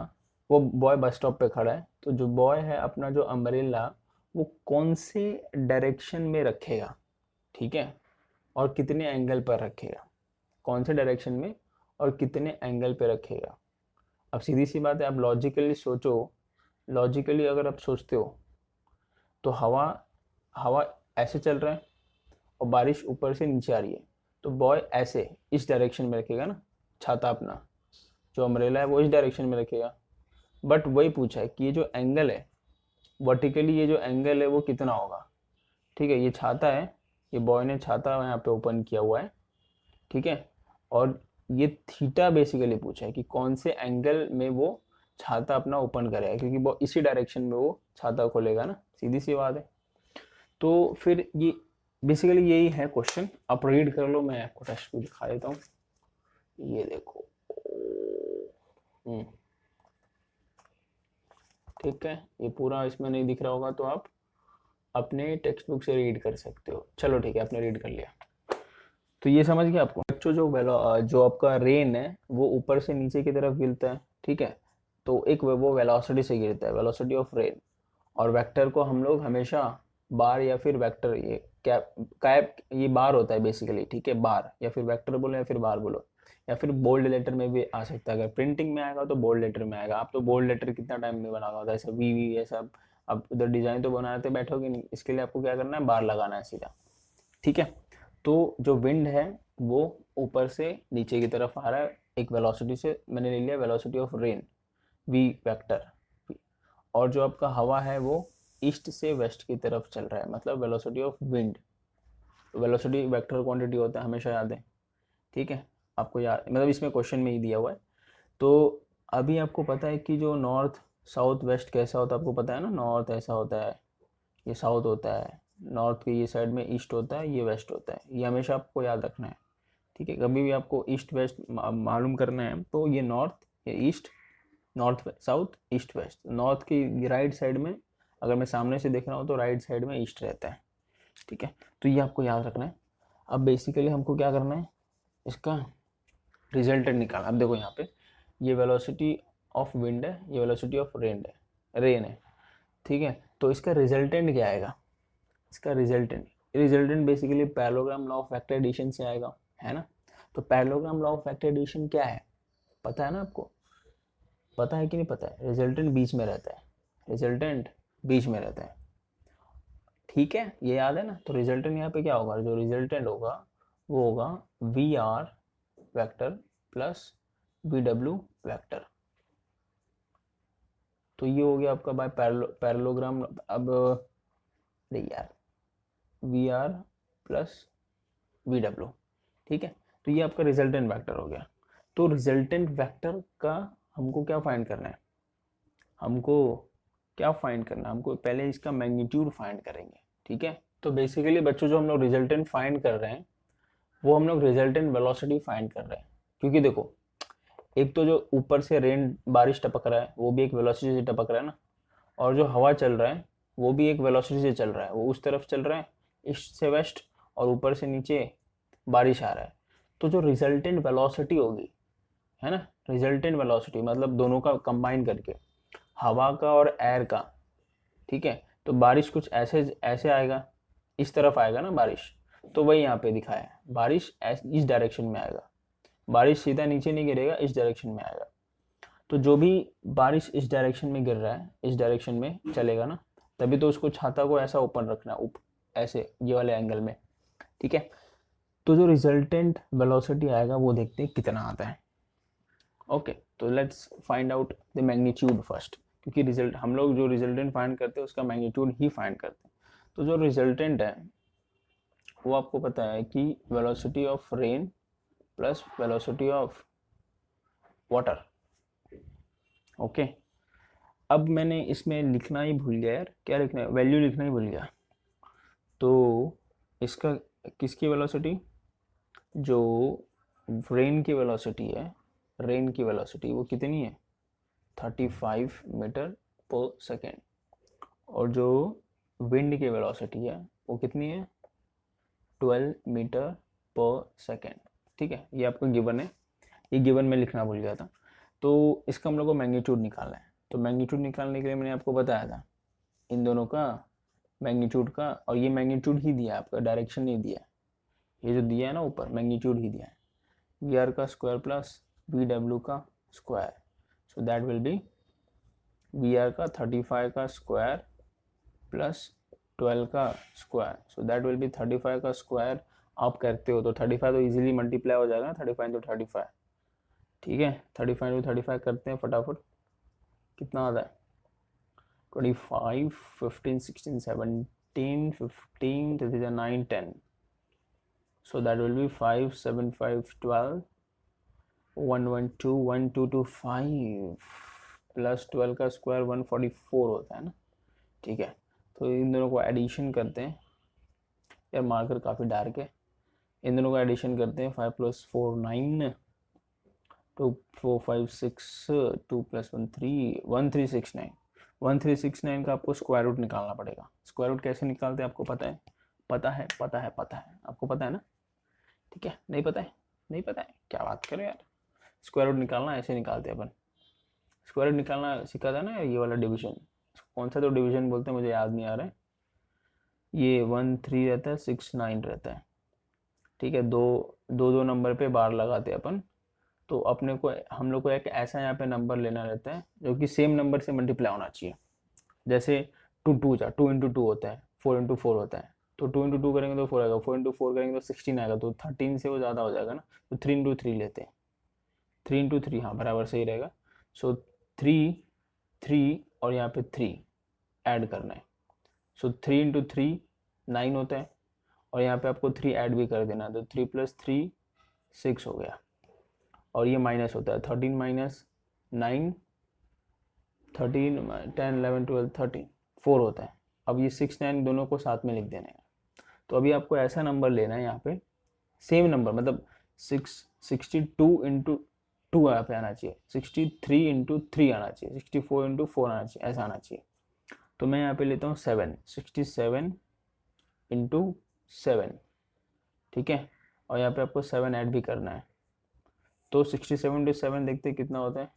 वो बॉय बस स्टॉप पे खड़ा है, तो जो बॉय है अपना जो अम्ब्रेला वो कौन से डायरेक्शन में रखेगा, ठीक है, और कितने एंगल पर रखेगा, कौन से डायरेक्शन में और कितने एंगल पे रखेगा। अब सीधी सी बात है, आप लॉजिकली सोचो लॉजिकली अगर आप सोचते हो तो हवा हवा ऐसे चल रहा है और बारिश ऊपर से नीचे आ रही है, तो बॉय ऐसे इस डायरेक्शन में रखेगा ना, छाता अपना जो अम्ब्रेला है वो इस डायरेक्शन में रखेगा। बट वही पूछा है कि ये जो एंगल है वर्टिकली, ये जो एंगल है वो कितना होगा। ठीक है, ये छाता है, ये बॉय ने छाता यहाँ पे ओपन किया हुआ है, ठीक है, और ये थीटा बेसिकली पूछा है कि कौन से एंगल में वो छाता अपना ओपन करेगा, क्योंकि वो इसी डायरेक्शन में वो छाता खोलेगा ना, सीधी सी बात है। तो फिर ये बेसिकली यही है क्वेश्चन, आप रीड कर लो, मैं आपको टेक्स्ट भी दिखा देता हूँ। ये देखो, ठीक है, ये पूरा इसमें नहीं दिख रहा होगा तो आप अपने टेक्स्ट बुक से रीड कर सकते हो। चलो ठीक है, आपने रीड कर लिया तो ये समझ गया आपको। बच्चों जो आपका रेन है वो ऊपर से नीचे की तरफ गिरता है, ठीक है, तो एक वो वेलोसिटी से गिरता है, वेलोसिटी ऑफ रेन। और वेक्टर को हम लोग हमेशा बार या फिर वेक्टर, ये कैप ये बार होता है बेसिकली, ठीक है, बार या फिर वेक्टर बोलो या फिर बार बोलो, या फिर बोल्ड लेटर में भी आ सकता है। अगर प्रिंटिंग में आएगा तो बोल्ड लेटर में आएगा। आप तो बोल्ड लेटर कितना टाइम में बनाना होता है, ऐसा वी ऐसा आप उधर डिजाइन तो बनाते बैठोगे नहीं, इसके लिए आपको क्या करना है, बार लगाना है सीधा, ठीक है। तो जो विंड है वो ऊपर से नीचे की तरफ आ रहा है एक वेलोसिटी से, मैंने ले लिया velocity of rain V vector. और जो आपका हवा है वो ईस्ट से वेस्ट की तरफ चल रहा है, मतलब velocity of wind. Velocity vector quantity होता है, हमेशा याद है, ठीक है, आपको याद, मतलब इसमें क्वेश्चन में ही दिया हुआ है। तो अभी आपको पता है कि जो नॉर्थ साउथ वेस्ट कैसा होता है, आपको पता है ना, नॉर्थ ऐसा होता है, ये साउथ होता है, नॉर्थ के ये साइड में ईस्ट होता है, ये वेस्ट होता है, ये हमेशा आपको याद रखना है, ठीक है। कभी भी आपको ईस्ट वेस्ट मालूम करना है तो ये नॉर्थ, ये east, north south east west. North की राइट साइड में अगर मैं सामने से देख रहा हूँ तो राइट साइड में ईस्ट रहता है, ठीक है, तो ये आपको याद रखना है। अब बेसिकली हमको क्या करना है, इसका रिजल्टेंट निकालना। अब देखो यहाँ पे ये वेलोसिटी ऑफ विंड है, ये वेलोसिटी ऑफ रेन है, ठीक है, तो इसका रिजल्टेंट क्या आएगा, इसका resultant basically parallelogram law of vector addition से आएगा, है ना। तो parallelogram law of vector addition क्या है, पता है ना आपको, पता है कि नहीं पता है, रिजल्टेंट बीच में रहता है, रिजल्टेंट बीच में रहता है, ठीक है, ये याद है ना। तो रिजल्टेंट यहाँ पे क्या होगा, जो रिजल्टेंट होगा वो होगा V R vector plus V W vector. तो ये हो गया आपका बाय पैरेललोग्राम। अब नहीं यार, V R plus V W, ठीक है, तो ये आपका रिजल्टेंट वेक्टर हो गया। तो रिजल्टेंट वेक्टर का हमको क्या फाइंड करना है, हमको क्या फाइंड करना है, हमको पहले इसका मैग्नीट्यूड फाइंड करेंगे, ठीक है। तो बेसिकली बच्चों जो हम लोग रिजल्टेंट फाइंड कर रहे हैं वो हम लोग रिजल्टेंट वेलोसिटी फाइंड कर रहे हैं, क्योंकि देखो एक तो जो ऊपर से रेन बारिश टपक रहा है वो भी एक वेलोसिटी से टपक रहा है ना, और जो हवा चल रहा है वो भी एक वेलोसिटी से चल रहा है, वो उस तरफ चल रहा है ईस्ट से वेस्ट, और ऊपर से नीचे बारिश आ रहा है। तो जो रिजल्टेंट वेलोसिटी होगी, है ना, रिजल्टेंट वेलोसिटी मतलब दोनों का कंबाइन करके, हवा का और एयर का, ठीक है, तो बारिश कुछ ऐसे ऐसे आएगा, इस तरफ आएगा ना बारिश, तो वही यहाँ पे दिखाया है, बारिश इस डायरेक्शन में आएगा, बारिश सीधा नीचे नहीं गिरेगा, इस डायरेक्शन में आएगा। तो जो भी बारिश इस डायरेक्शन में गिर रहा है इस डायरेक्शन में चलेगा ना, तभी तो उसको छाता को ऐसा ओपन रखना, ऐसे ये वाले एंगल में, ठीक है। तो जो रिजल्टेंट वेलोसिटी आएगा वो देखते हैं कितना आता है। ओके, तो let's find out the magnitude first, क्योंकि रिजल्ट हम लोग जो रिजल्टेंट फाइंड करते हैं उसका मैग्नीट्यूड ही फाइंड करते हैं। तो जो रिजल्टेंट है वो आपको पता है कि velocity of rain plus velocity of water. Okay, अब मैंने इसमें लिखना ही भूल गया यार, क्या लिखना है, वैल्यू लिखना ही भूल गया। तो इसका किसकी वेलोसिटी, जो रेन की वेलोसिटी है, रेन की वेलोसिटी वो कितनी है, 35 मीटर पर सेकेंड, और जो विंड की वेलोसिटी है वो कितनी है, 12 मीटर पर सेकेंड, ठीक है, ये आपको गिवन है, ये गिवन में लिखना भूल गया था। तो इसका हम लोग को मैग्नीट्यूड निकालना है। तो मैग्नीट्यूड निकालने के लिए मैंने आपको बताया था इन दोनों का मैग्नीट्यूड का, और ये मैग्नीट्यूड ही दिया है आपका, डायरेक्शन नहीं दिया है, ये जो दिया है ना ऊपर मैग्नीट्यूड ही दिया है, वी आर का स्क्वायर प्लस वी डब्ल्यू का square, so that will be V R का 35 का स्क्वायर प्लस 12 का square, so that will be 35 का स्क्वायर। आप करते हो तो 35 तो इजीली मल्टीप्लाई हो जाएगा ना, 35 इंटू 35, ठीक है। 35 इंटू 35 करते हैं फटाफट, कितना आता है 25 15 16 17 15 तो 9 10, so that will be 5 7 5 12 1 1 2 1 2 2 5 plus 12 का स्क्वायर 144 होता है ना, ठीक है। तो इन दोनों को एडिशन करते हैं, यार मार्कर काफ़ी डार्क है, इन दोनों का एडिशन करते हैं। 5 + 4 9 2 4 5 6 2 + 1 3 1369 1369 का आपको स्क्वायर रूट निकालना पड़ेगा। स्क्वायर रूट कैसे निकालते हैं आपको पता है? पता है आपको पता है ना, ठीक है। नहीं पता है? नहीं पता है, क्या बात करें यार। स्क्वायर रूट निकालना ऐसे निकालते हैं अपन, स्क्वायर रूट निकालना सीखा था ना, ये वाला डिवीजन, कौन सा तो डिवीजन बोलते हैं मुझे याद नहीं आ रहा है। ये 1 3 रहता है, 6 9 रहता है, ठीक है। दो नंबर पे बार लगाते हैं अपन, तो अपने को हम लोग को एक ऐसा यहाँ पे नंबर लेना रहता है जो कि सेम नंबर से मल्टीप्लाई होना चाहिए। जैसे 2 इंटू 2 होता है, 4 इंटू 4 होता है, तो 2 इंटू 2 करेंगे तो 4 आएगा, 4 इंटू 4 करेंगे तो 16 आएगा, तो 13 से वो ज़्यादा हो जाएगा ना, तो 3 इंटू 3 लेते हैं, 3 इंटू 3, हाँ बराबर सही रहेगा। सो 3 3 और यहाँ पे 3 ऐड करना है, सो 3 इंटू 3 9 होता है, और यहाँ पे आपको 3 ऐड भी कर देना है, तो 3 + 3 6 हो गया, और ये माइनस होता है 13 माइनस 9 13 10 11 12 13 4 होता है। अब ये 6 9 दोनों को साथ में लिख देना है। तो अभी आपको ऐसा नंबर लेना है यहाँ पे, सेम नंबर, मतलब 62 इंटू 2 यहाँ पे आना चाहिए, 63 इंटू 3 आना चाहिए, 64 इंटू 4 आना चाहिए, ऐसा आना चाहिए। तो मैं यहाँ पे लेता हूँ 7, 67 इंटू 7, ठीक है, और यहाँ पे आपको 7 ऐड भी करना है, तो 67 इंटू 7 देखते हैं कितना होता है,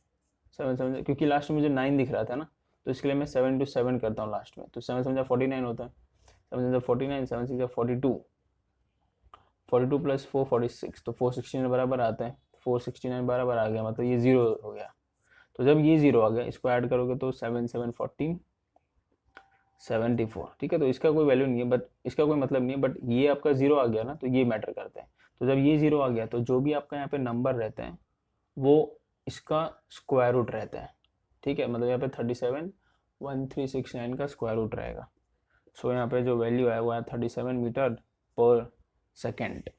7 7, क्योंकि लास्ट में मुझे 9 दिख रहा था ना, तो इसके लिए मैं 7 इंटू 7 करता हूँ लास्ट में, तो 7 7 49 होता है, 7 7 49 7 6 42 42 + 4 46, तो 469 बराबर आता है, 469 बराबर आ गया, मतलब ये 0 हो गया। तो जब ये 0 आ गया, इसको ऐड करोगे तो 7 7 14 74, ठीक है। तो इसका कोई वैल्यू नहीं है, बट इसका कोई मतलब नहीं है, बट ये आपका 0 आ गया ना, तो ये मैटर करता है। तो जब ये 0 आ गया, तो जो भी आपका यहाँ पे नंबर रहता है वो इसका स्क्वायर रूट रहता है, ठीक है। मतलब यहाँ पे 37 1369 का स्क्वायर रूट रहेगा। सो यहाँ पे जो वैल्यू है वो है 37 मीटर पर सेकेंड।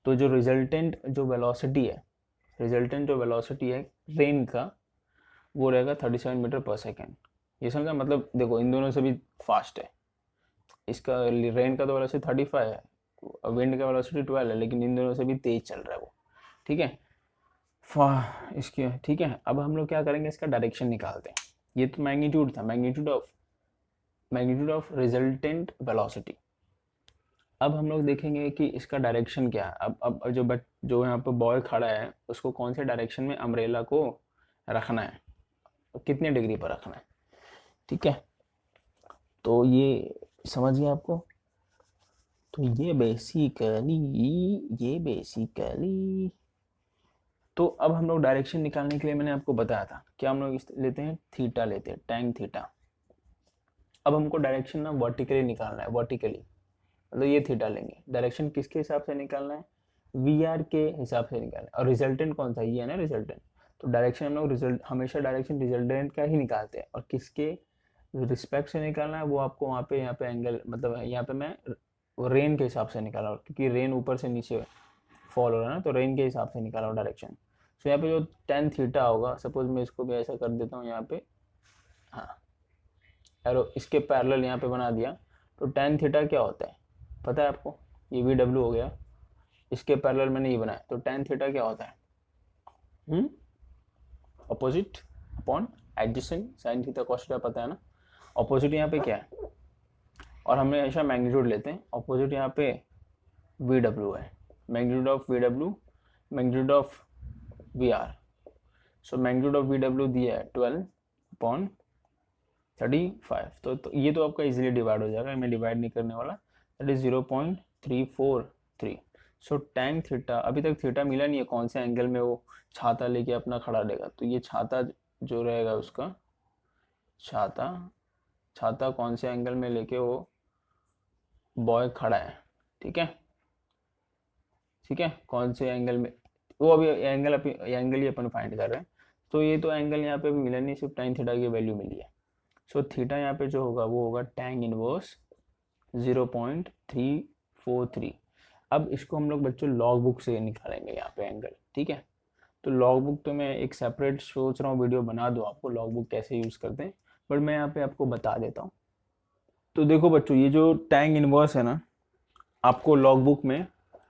तो जो रिजल्टेंट जो वेलोसिटी है रेन का, वो रहेगा 37 मीटर पर सेकेंड। ये समझा, मतलब देखो इन दोनों से भी फास्ट है, इसका रेन का तो वेलोसिटी 35 है, विंड का वेलोसिटी 12 है, लेकिन इन दोनों से भी तेज चल रहा है वो, ठीक है। इसके ठीक है। अब हम लोग क्या करेंगे, इसका डायरेक्शन निकालते हैं। ये तो मैग्नीट्यूड था, मैग्नीट्यूड ऑफ रिजल्टेंट वेलोसिटी। अब हम लोग देखेंगे कि इसका डायरेक्शन क्या है। अब जो यहाँ पे बॉय खड़ा है, उसको कौन से डायरेक्शन में अम्ब्रेला को रखना है, कितने डिग्री पर रखना है, ठीक है। तो ये समझ गया आपको। तो ये बेसिकली तो अब हम लोग डायरेक्शन निकालने के लिए मैंने आपको बताया था क्या हम लोग लेते हैं, थीटा लेते हैं, tan थीटा। अब हमको डायरेक्शन ना वर्टिकली निकालना है, वर्टिकली मतलब ये थीटा लेंगे। डायरेक्शन किसके हिसाब से निकालना है, वी आर के हिसाब से निकालना है। और रिजल्टेंट कौन सा, ये है ना रिजल्टेंट। तो डायरेक्शन हम लोग हमेशा डायरेक्शन रिजल्टेंट का ही निकालते हैं, और किसके रिस्पेक्ट से निकालना है वो आपको वहाँ पे एंगल, मतलब यहाँ पे मैं रेन के हिसाब से निकाला हूँ, क्योंकि रेन ऊपर से नीचे फॉल हो रहा है ना, तो रेन के हिसाब से निकाला हूँ डायरेक्शन। तो यहाँ पे जो tan थीटा होगा, सपोज मैं इसको भी ऐसा कर देता हूँ यहाँ पे, हाँ एरो इसके पैरेलल यहाँ पे बना दिया, तो tan थीटा क्या होता है पता है आपको, ये वी डब्ल्यू हो गया, इसके पैरेलल मैंने ये बनाया, तो tan थीटा क्या होता है, opposite upon adjacent sine theta cos theta, पता है ना। अपोजिट यहाँ पे क्या है, और हमें हमेशा मैग्नीट्यूड लेते हैं, अपोजिट यहाँ पे वी डब्ल्यू है, magnitude of V W, magnitude of V R. So magnitude of V W दिया है 12/35, तो ये तो आपका इजीली डिवाइड हो जाएगा, मैं डिवाइड नहीं करने वाला, that is 0.343। So tan theta, अभी तक थीटा मिला नहीं है कौन से एंगल में वो छाता लेके अपना खड़ा रहेगा, तो ये छाता जो रहेगा उसका छाता, छाता कौन से एंगल में लेके वो बॉय खड़ा है, ठीक है, ठीक है, कौन से एंगल में, वो अभी एंगल ही अपन फाइंड कर रहे हैं। तो ये तो एंगल यहाँ पे भी मिला नहीं, सिर्फ टाइन थीटा की वैल्यू मिली है। सो थीटा यहाँ पे जो होगा वो होगा टैन इनवर्स 0.343। अब इसको हम लोग बच्चों लॉग बुक से निकालेंगे यहाँ पे एंगल, ठीक है। तो लॉग बुक तो मैं एक सेपरेट सोच रहा हूँ वीडियो बना दूँ आपको, लॉग बुक कैसे यूज़ करते हैं, बट मैं यहाँ पे आपको बता देता हूँ। तो देखो बच्चों, ये जो टैन इनवर्स है ना, आपको लॉग बुक में,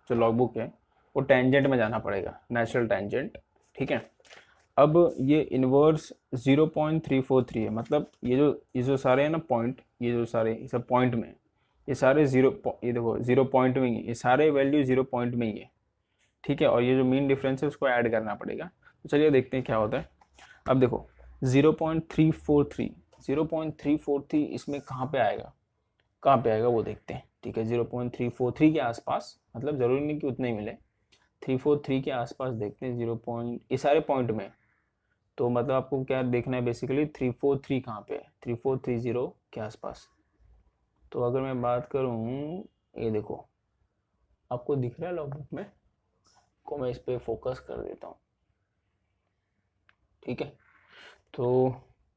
जो लॉग बुक है वो टेंजेंट में जाना पड़ेगा, नेचुरल टेंजेंट, ठीक है। अब ये इनवर्स 0.343 है, मतलब ये जो सारे हैं ना पॉइंट, ये जो सारे ये सब पॉइंट में, ये सारे ये देखो 0 पॉइंट में ही है, ये सारे वैल्यू 0 पॉइंट में ही है, ठीक है। और ये जो मीन डिफरेंस है उसको ऐड करना पड़ेगा। तो चलिए देखते हैं क्या होता है। अब देखो 0.343 इसमें कहाँ पे आएगा, कहाँ पे आएगा वो देखते हैं, ठीक है। 0.343 के आसपास, मतलब ज़रूरी नहीं कि उतने ही मिले, 343 के आसपास देखते हैं। 0 पॉइंट, ये सारे पॉइंट में, तो मतलब आपको क्या देखना है बेसिकली, 343 कहाँ पे है, 3430 के आसपास। तो अगर मैं बात करूँ, ये देखो आपको दिख रहा है लॉगबुक में, को मैं इस पर फोकस कर देता हूँ, ठीक है। तो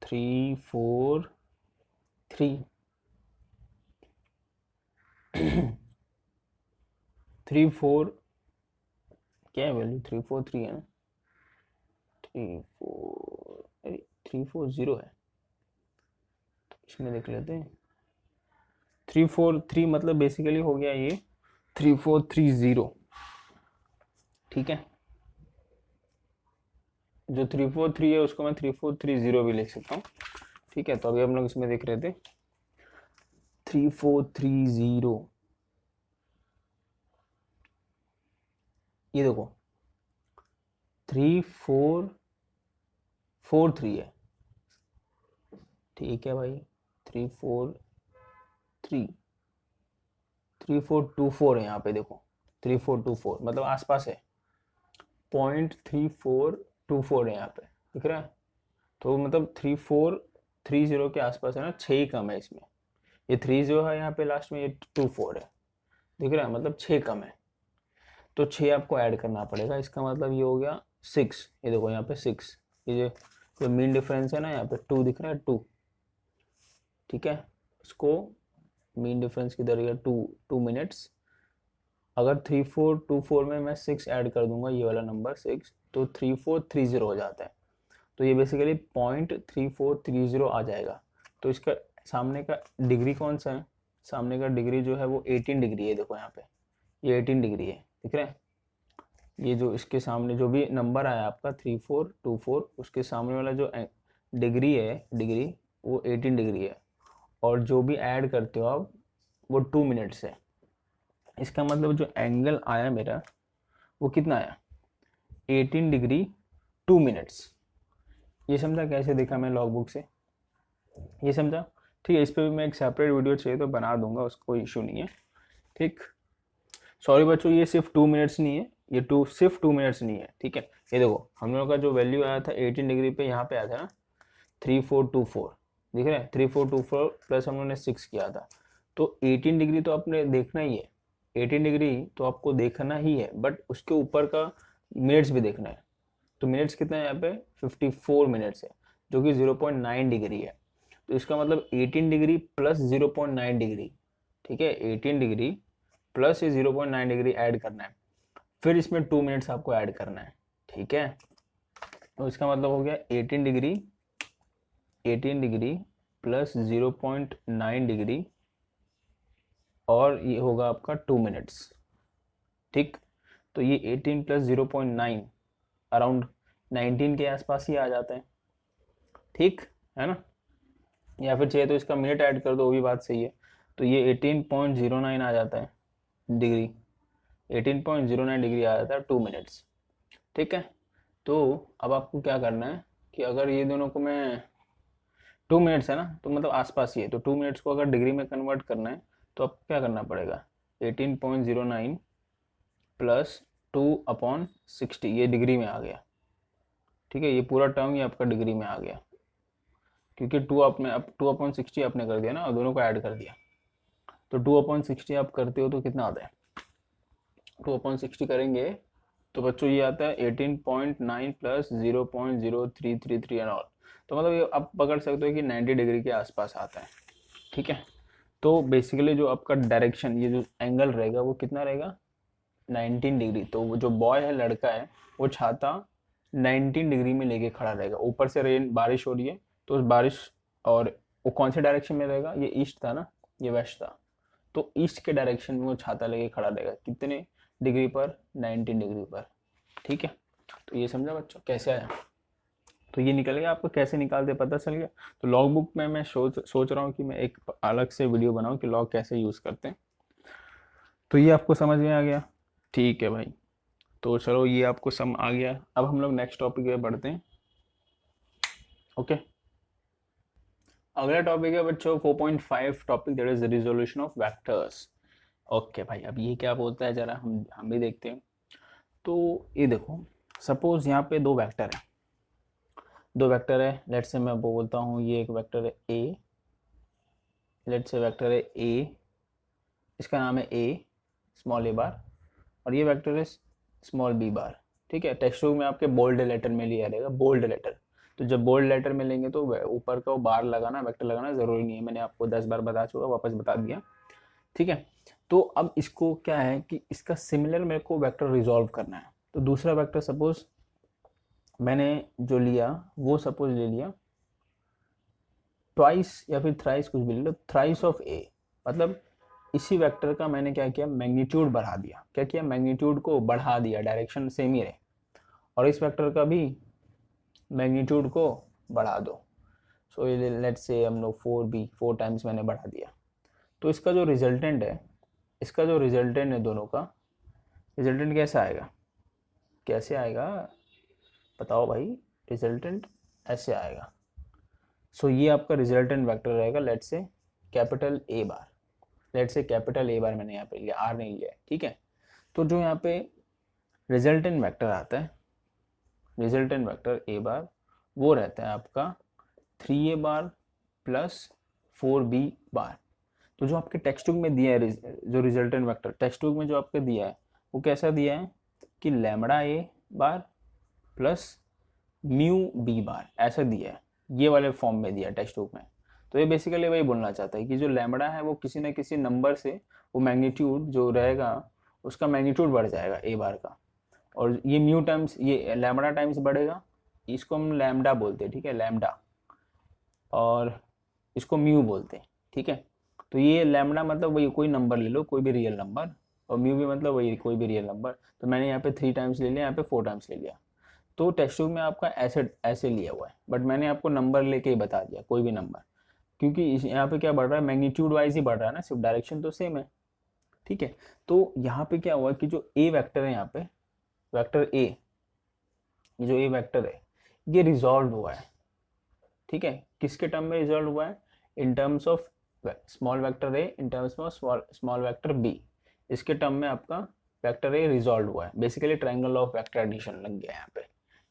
343 34 क्या है वैल्यू, 343 है ना, 340 है, तो इसमें देख लेते हैं। 343 मतलब बेसिकली हो गया ये 3430, ठीक है। जो 343 है उसको मैं 3430 भी लिख सकता हूँ, ठीक है। तो अभी हम लोग इसमें देख रहे थे 3430, ये देखो 3443 है, ठीक है भाई। 343 3424 है यहाँ पे देखो, 3424 मतलब आसपास है, 0.3424 है यहाँ पे, दिख रहा है। तो मतलब 3430 के आसपास है ना, 6 ही कम है इसमें, ये 30 है यहाँ पे लास्ट में, ये 24 है, दिख रहा है, मतलब 6 कम है। तो 6 आपको ऐड करना पड़ेगा, इसका मतलब ये हो गया 6, ये देखो यहाँ पे 6, ये जो मीन डिफरेंस है ना यहाँ पे 2 दिख रहा है, 2, ठीक है। इसको मीन डिफरेंस किधर गया, 2 मिनट्स। अगर 3424 में मैं 6 ऐड कर दूंगा, ये वाला नंबर 6, तो 3430 हो जाता है। तो ये बेसिकली 0.3430 आ जाएगा। तो इसका सामने का डिग्री कौन सा है, सामने का डिग्री जो है वो 18 डिग्री है, देखो यहाँ पे ये 18 डिग्री है, दिख रहा है। ये जो इसके सामने जो भी नंबर आया आपका 3424, उसके सामने वाला जो डिग्री है, डिग्री वो 18 डिग्री है, और जो भी ऐड करते हो आप वो 2 मिनट्स है। इसका मतलब जो एंगल आया मेरा वो कितना आया, 18 डिग्री 2 मिनट्स। ये समझा कैसे देखा मैं लॉग बुक से, ये समझा, ठीक है। इस पर भी मैं एक सेपरेट वीडियो चाहिए तो बना दूंगा, उसका कोई इशू नहीं है, ठीक। सॉरी बच्चों, ये सिर्फ 2 मिनट्स नहीं है, ये सिर्फ 2 मिनट्स नहीं है, ठीक है। ये देखो हम लोगों का जो वैल्यू आया था 18 डिग्री पे, यहाँ पे आया था ना 3424, दिख रहा है, 3424 प्लस हम लोगों ने 6 किया था, तो 18 डिग्री तो आपने देखना ही है, 18 डिग्री तो आपको देखना ही है, बट उसके ऊपर का मिनट्स भी देखना है। तो मिनट्स कितना है यहाँ पे, 54 मिनट्स है, जो कि 0.9 डिग्री है। तो इसका मतलब 18 डिग्री प्लस 0.9 डिग्री, ठीक है, 18 डिग्री प्लस ये 0.9 डिग्री ऐड करना है, फिर इसमें 2 मिनट्स आपको ऐड करना है, ठीक है। तो इसका मतलब हो गया 18 डिग्री, 18 डिग्री प्लस 0.9 डिग्री, और ये होगा आपका 2 मिनट्स, ठीक। तो ये 18 प्लस 0.9 अराउंड 19 के आसपास ही आ जाता है, ठीक है ना। या फिर चाहिए तो इसका मिनट ऐड कर दो, वो भी बात सही है। तो ये 18.09 आ जाता है डिग्री, 18.09 डिग्री आ जाता है 2 मिनट्स, ठीक है। तो अब आपको क्या करना है कि अगर ये दोनों को मैं 2 मिनट्स है ना, तो मतलब आसपास ही है, तो 2 मिनट्स को अगर डिग्री में कन्वर्ट करना है तो आपको क्या करना पड़ेगा, 18.09 प्लस 2/60, ये डिग्री में आ गया, ठीक है। ये पूरा टर्म ही आपका डिग्री में आ गया, क्योंकि 2/60 आपने कर दिया ना और दोनों को ऐड कर दिया, तो 2/60 आप करते हो तो कितना आता है, 2/60 करेंगे तो बच्चों ये आता है 18.9 प्लस 0.0333 एंड ऑल। तो मतलब ये आप पकड़ सकते हो कि 90 डिग्री के आसपास आता है। ठीक है, तो बेसिकली जो आपका डायरेक्शन, ये जो एंगल रहेगा वो कितना रहेगा, 19 डिग्री। तो वो जो बॉय है, लड़का है, वो छाता 19 डिग्री में लेके खड़ा रहेगा। ऊपर से बारिश हो रही है, तो उस बारिश, और वो कौन से डायरेक्शन में रहेगा, ये ईस्ट था ना, ये वेस्ट था, तो ईस्ट के डायरेक्शन में वो छाता लेके खड़ा रहेगा। कितने डिग्री पर, 19 डिग्री पर। ठीक है, तो ये समझा बच्चों कैसे आया। तो ये निकल गया, आपको कैसे निकालते पता चल गया। तो लॉग बुक में मैं सोच रहा हूँ कि मैं एक अलग से वीडियो बनाऊँ कि लॉग कैसे यूज़ करते हैं। तो ये आपको समझ में आ गया। ठीक है भाई, तो चलो ये आपको सम आ गया। अब हम लोग नेक्स्ट टॉपिक पे बढ़ते हैं। ओके, अगला टॉपिक है बच्चों 4.5 topic, that is resolution of vectors. Okay भाई, अब ये क्या बोलता है जरा हम भी देखते हैं। तो ये देखो, सपोज यहाँ पे दो वेक्टर है, लेट्स से मैं वो बोलता हूँ ये एक वेक्टर है ए, लेट्स से वेक्टर है ए, इसका नाम है ए स्मॉल ए बार, और ये वेक्टर है स्मॉल बी बार। ठीक है, टेक्स्ट बुक में आपके बोल्ड लेटर में लिया रहेगा, बोल्ड लेटर। तो जब बोल्ड लेटर में लेंगे तो ऊपर का वो बार लगाना, वेक्टर लगाना जरूरी नहीं है, मैंने आपको 10 बार बता चुका, वापस बता दिया। ठीक है, तो अब इसको क्या है कि इसका सिमिलर मेरे को वेक्टर रिजॉल्व करना है। तो दूसरा वेक्टर सपोज मैंने जो लिया वो सपोज ले लिया ट्वाइस या फिर थ्राइस, कुछ भी ले लो, थ्राइस ऑफ ए, मतलब इसी वेक्टर का मैंने क्या किया, मैग्नीट्यूड बढ़ा दिया। क्या किया, मैग्नीट्यूड को बढ़ा दिया, डायरेक्शन सेम ही रहे, और इस वेक्टर का भी मैग्नीट्यूड को बढ़ा दो। सो लेट्स से हम लोग 4b, 4 टाइम्स मैंने बढ़ा दिया। तो इसका जो रिजल्टेंट है, दोनों का रिजल्टेंट कैसा आएगा, कैसे आएगा बताओ भाई, रिजल्टेंट ऐसे आएगा। सो ये आपका रिजल्टेंट वेक्टर रहेगा, लेट्स से कैपिटल ए बार, मैंने यहाँ पे लिया, आर नहीं लिया है। ठीक है, तो जो यहाँ पे रिजल्टेंट वेक्टर आता है, रिजल्टेंट वेक्टर ए बार, वो रहता है आपका 3a बार प्लस 4b बार। तो जो आपके टेक्स्ट बुक में दिया है, जो रिजल्टेंट वेक्टर टेक्स्ट बुक में जो आपके दिया है, वो कैसा दिया है कि lambda A bar plus mu B bar, ऐसा दिया है, ये वाले फॉर्म में दिया है टेक्स्ट बुक में। तो ये बेसिकली वही बोलना चाहता है कि जो लैम्बडा है वो किसी न किसी नंबर से, वो मैग्नीट्यूड जो रहेगा उसका मैग्नीट्यूड बढ़ जाएगा ए बार का, और ये म्यू टाइम्स, ये लैम्बडा टाइम्स बढ़ेगा, इसको हम लैम्बडा बोलते हैं। ठीक है, लैम्बडा, और इसको म्यू बोलते हैं। ठीक है, तो ये लैम्बडा मतलब वही कोई नंबर ले लो, कोई भी रियल नंबर, और म्यू भी मतलब वही कोई भी रियल नंबर। तो मैंने यहाँ पे 3 टाइम्स ले लिया, यहाँ पे 4 टाइम्स ले लिया। तो टेक्स्ट बुक में आपका ऐसे ऐसे लिया हुआ है, बट मैंने आपको नंबर लेके ही बता दिया, कोई भी नंबर, क्योंकि यहाँ पे क्या बढ़ रहा है, मैग्नीट्यूड वाइज ही बढ़ रहा है ना, सिर्फ डायरेक्शन तो सेम है। ठीक है, तो यहाँ पे क्या हुआ कि जो ए वेक्टर है, यहाँ पे वेक्टर ए, ये जो ए वेक्टर है ये रिजॉल्व हुआ है। ठीक है, किसके टर्म में रिजॉल्व हुआ है, in terms of small vector A in terms of small vector B, इसके टर्म में आपका वेक्टर ए रिजॉल्व हुआ है। Basically triangle of vector addition लग गया यहाँ पे।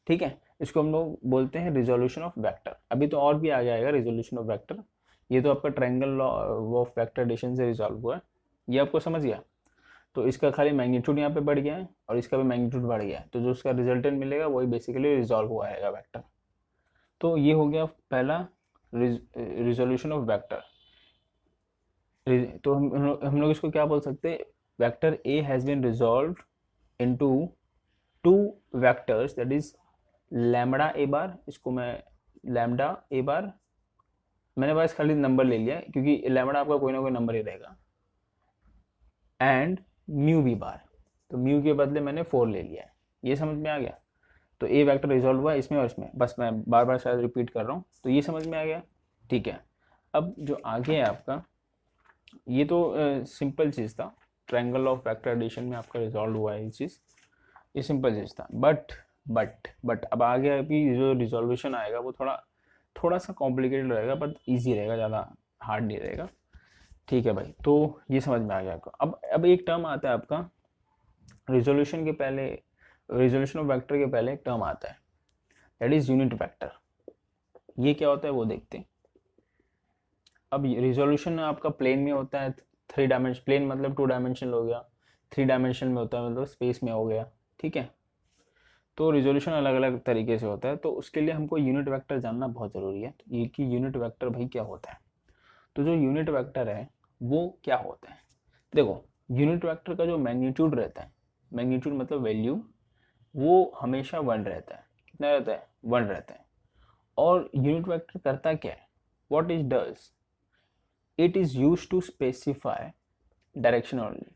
ठीक है, इसको हम लोग बोलते हैं रिजोल्यूशन ऑफ वेक्टर। अभी तो और भी आ जाएगा रिजोल्यूशन ऑफ वेक्टर, ये तो आपका ट्रायंगल ऑफ वेक्टर एडिशन से रिजॉल्व हुआ है, ये आपको समझ गया। तो इसका खाली मैग्नीट्यूड यहाँ पे बढ़ गया है, और इसका भी मैग्नीट्यूड बढ़ गया है, तो जो उसका रिजल्टेंट मिलेगा वही बेसिकली रिजॉल्व हुआ है वेक्टर। तो ये हो गया पहला रिजोल्यूशन ऑफ वेक्टर। तो हम लोग इसको क्या बोल सकते हैं, vector A has been resolved into 2 vectors, that is lambda A bar, इसको मैं लैम्बडा ए बार, मैंने बस खाली नंबर ले लिया क्योंकि लैम्बडा आपका कोई ना कोई नंबर ही रहेगा, एंड म्यू बी बार, तो म्यू के बदले मैंने 4 ले लिया है। ये समझ में आ गया। तो ए वेक्टर रिजॉल्व हुआ इसमें और इसमें, बस मैं बार बार शायद रिपीट कर रहा हूँ, तो ये समझ में आ गया। ठीक है, अब जो आगे है आपका, ये तो सिंपल चीज़ था, ट्रायंगल ऑफ वेक्टर एडिशन में आपका रिजॉल्व हुआ है ये चीज़, ये सिंपल चीज़ था। बट अब आगे अभी जो रिजोल्यूशन आएगा वो थोड़ा सा कॉम्प्लिकेटेड रहेगा, बट ईजी रहेगा, ज़्यादा हार्ड नहीं रहेगा। ठीक है भाई, तो ये समझ में आ गया आपको। अब एक टर्म आता है आपका रिजोल्यूशन के पहले, रिजोल्यूशन ऑफ वेक्टर के पहले एक टर्म आता है, दैट इज यूनिट वेक्टर। ये क्या होता है वो देखते हैं। अब रिजोल्यूशन आपका प्लेन में होता है, 3 डायमेंशन, प्लेन मतलब 2 डायमेंशनल हो गया, 3 डायमेंशन में होता है मतलब स्पेस में हो गया, ठीक है। तो रिजोल्यूशन अलग अलग तरीके से होता है, तो उसके लिए हमको यूनिट वेक्टर जानना बहुत ज़रूरी है। तो ये कि यूनिट वेक्टर भाई क्या होता है। तो जो यूनिट वेक्टर है वो क्या होता है, देखो यूनिट वेक्टर का जो मैग्नीट्यूड रहता है, मैग्नीट्यूड मतलब वैल्यू, वो हमेशा 1 रहता है। कितना रहता है, 1 रहता है। और यूनिट वेक्टर करता क्या है, what is does, it is used to specify direction only,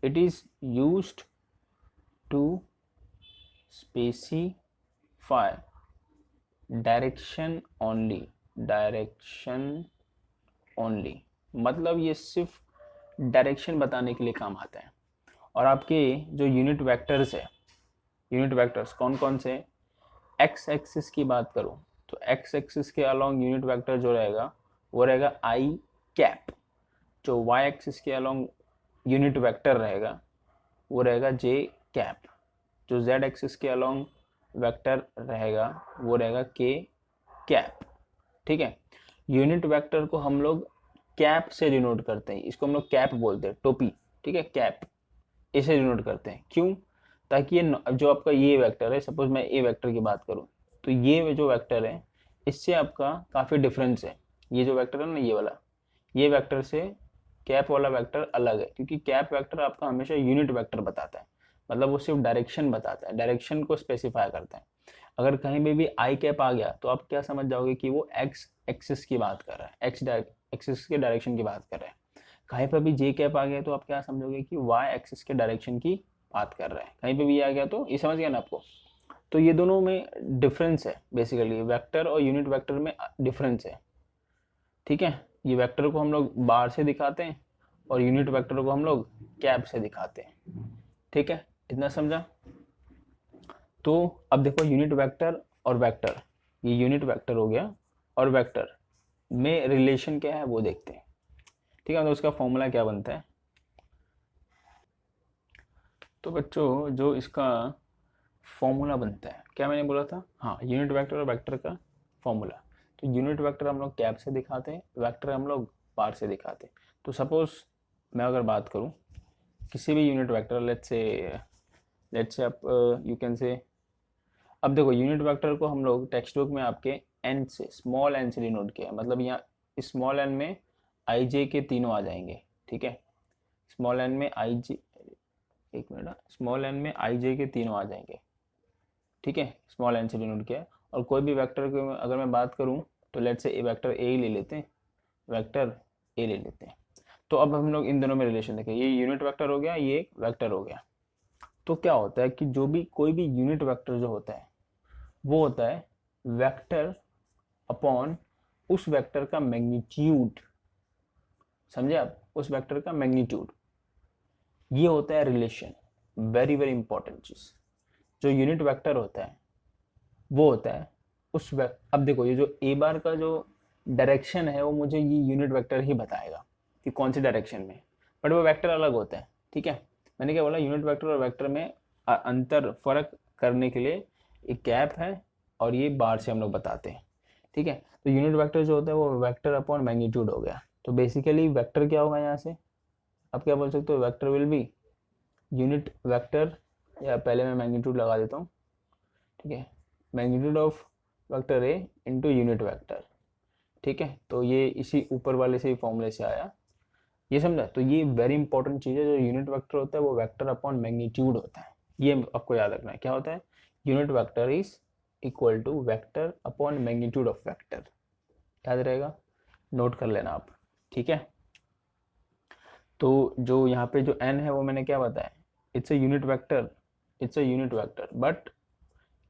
it is used to specify direction only, direction only, मतलब ये सिर्फ डायरेक्शन बताने के लिए काम आता है। और आपके जो यूनिट वेक्टर्स है, यूनिट वेक्टर्स कौन कौन से, एक्स एक्सिस की बात करूं तो एक्स एक्सिस के अलोंग यूनिट वेक्टर जो रहेगा वो रहेगा आई कैप, जो वाई एक्सिस के अलोंग यूनिट वेक्टर रहेगा वो रहेगा जे कैप, जो जेड एक्सिस के अलोंग वेक्टर रहेगा वो रहेगा के कैप, ठीक है। यूनिट वेक्टर को हम लोग कैप से डिनोट करते हैं, इसको हम लोग कैप बोलते हैं, टोपी, ठीक है, कैप, इसे डिनोट करते हैं। क्यों, ताकि ये जो आपका ये वेक्टर है, सपोज मैं ए वेक्टर की बात करूं तो ये जो वेक्टर है इससे आपका काफ़ी डिफरेंस है। ये जो वेक्टर है ना, ये वाला, ये वेक्टर से कैप वाला वेक्टर अलग है, क्योंकि कैप वेक्टर आपका हमेशा यूनिट वेक्टर बताता है, मतलब वो सिर्फ डायरेक्शन बताता है, डायरेक्शन को स्पेसिफाई करता है। अगर कहीं पे भी आई कैप आ गया तो आप क्या समझ जाओगे कि वो एक्स एक्सिस की बात कर रहा है, एक्स एक्सिस के डायरेक्शन की बात कर रहा है। कहीं पर भी जे कैप आ गया तो आप क्या समझोगे कि वाई एक्सिस के डायरेक्शन की बात कर रहा है। कहीं पे भी आ गया तो ये समझ गया ना आपको। तो ये दोनों में डिफरेंस है, बेसिकली वेक्टर और यूनिट वेक्टर में डिफरेंस है, ठीक है। ये वेक्टर को हम लोग बार से दिखाते हैं और यूनिट वेक्टर को हम लोग कैप से दिखाते हैं, ठीक है, इतना समझा। तो अब देखो यूनिट वेक्टर और वेक्टर, ये यूनिट वेक्टर हो गया और वेक्टर में रिलेशन क्या है वो देखते हैं, ठीक है। तो उसका फॉर्मूला क्या बनता है, तो बच्चों जो इसका फॉर्मूला बनता है, क्या मैंने बोला था, हाँ, यूनिट वेक्टर और वेक्टर का फॉर्मूला। तो यूनिट वेक्टर हम लोग कैप से दिखाते हैं, वेक्टर हम लोग बार से दिखाते हैं। तो सपोज मैं अगर बात करूं किसी भी यूनिट वेक्टर, लेट्स से आप यू कैन से, अब देखो यूनिट वेक्टर को हम लोग टेक्स्ट बुक में आपके एन से, स्मॉल एन से डिनोट किया है, मतलब यहाँ स्मॉल एन में आई जे के तीनों आ जाएंगे, ठीक है। स्मॉल एन में आई जे, एक मिनट, स्मॉल एन में आई जे के तीनों आ जाएंगे, ठीक है, स्मॉल एन से डिनोट किया है। और कोई भी वेक्टर की अगर मैं बात करूं तो लेट्स से वेक्टर ए ही ले लेते हैं, वेक्टर ए ले लेते हैं। तो अब हम लोग इन दोनों में रिलेशन देखें, ये यूनिट वेक्टर हो गया, ये एक वेक्टर हो गया। तो क्या होता है कि जो भी कोई भी यूनिट वेक्टर जो होता है वो होता है वेक्टर अपॉन उस वेक्टर का मैग्नीट्यूड, समझे आप, उस वेक्टर का मैग्नीट्यूड, ये होता है रिलेशन। वेरी वेरी इंपॉर्टेंट चीज, जो यूनिट वेक्टर होता है वो होता है अब देखो ये जो ए बार का जो डायरेक्शन है वो मुझे ये यूनिट वेक्टर ही बताएगा कि कौन सी डायरेक्शन में, बट वो वेक्टर अलग होता है, ठीक है। मैंने क्या बोला, यूनिट वेक्टर और वेक्टर में अंतर फर्क करने के लिए एक कैप है और ये बार से हम लोग बताते हैं, ठीक है। तो यूनिट वेक्टर जो होता है वो वेक्टर अपॉन मैग्नीट्यूड हो गया। तो बेसिकली वेक्टर क्या होगा यहाँ से, आप क्या बोल सकते हो, vector will be unit vector, या पहले मैं मैग्नीट्यूड लगा देता हूँ, ठीक है, magnitude of vector A into unit vector, ठीक है। तो ये इसी ऊपर वाले से ही फॉर्मूले से आया, ये समझा। तो ये वेरी इंपॉर्टेंट चीज़ है, जो यूनिट वेक्टर होता है वो वेक्टर अपॉन मैग्नीट्यूड होता है, ये आपको याद रखना है। क्या होता है, unit vector is equal to vector upon magnitude of vector, याद रहेगा, नोट कर लेना आप, ठीक है। तो जो यहाँ पे जो n है वो मैंने क्या बताया, it's a unit vector, it's a unit vector, but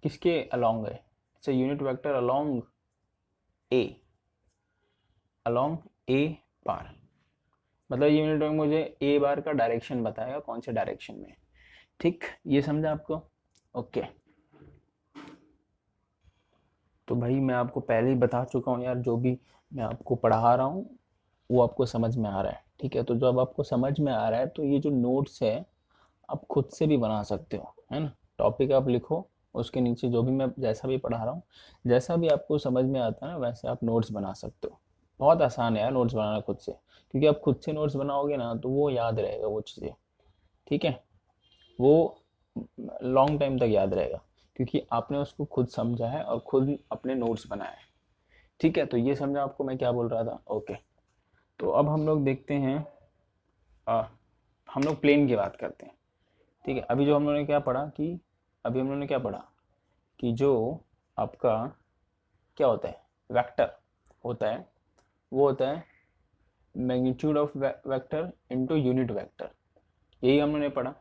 किसके अलोंग है, it's a unit vector along A, along A bar, मतलब ये यूनिट वेक्टर मुझे ए बार का डायरेक्शन बताएगा, कौन से डायरेक्शन में, ठीक, ये समझा आपको, ओके। तो भाई मैं आपको पहले ही बता चुका हूँ यार, जो भी मैं आपको पढ़ा रहा हूँ वो आपको समझ में आ रहा है, ठीक है। तो जब आपको समझ में आ रहा है तो ये जो नोट्स है आप खुद से भी बना सकते हो, है ना। टॉपिक आप लिखो, उसके नीचे जो भी मैं जैसा भी पढ़ा रहा हूँ, जैसा भी आपको समझ में आता है ना वैसे आप नोट्स बना सकते हो, बहुत आसान है यार नोट्स बनाना खुद से, क्योंकि आप खुद से नोट्स बनाओगे ना तो वो याद रहेगा वो चीज़ें, ठीक है, वो लॉन्ग टाइम तक याद रहेगा, क्योंकि आपने उसको खुद समझा है और खुद अपने नोट्स बनाए हैं। ठीक है, तो ये समझा आपको मैं क्या बोल रहा था। ओके, तो अब हम लोग देखते हैं, आ, हम लोग प्लेन की बात करते हैं। ठीक है, अभी जो हम लोगों ने क्या पढ़ा कि अभी हम लोगों ने क्या पढ़ा कि जो आपका क्या होता है, वेक्टर होता है, वो होता है magnitude of vector into unit vector. यही हम लोगों ने पढ़ा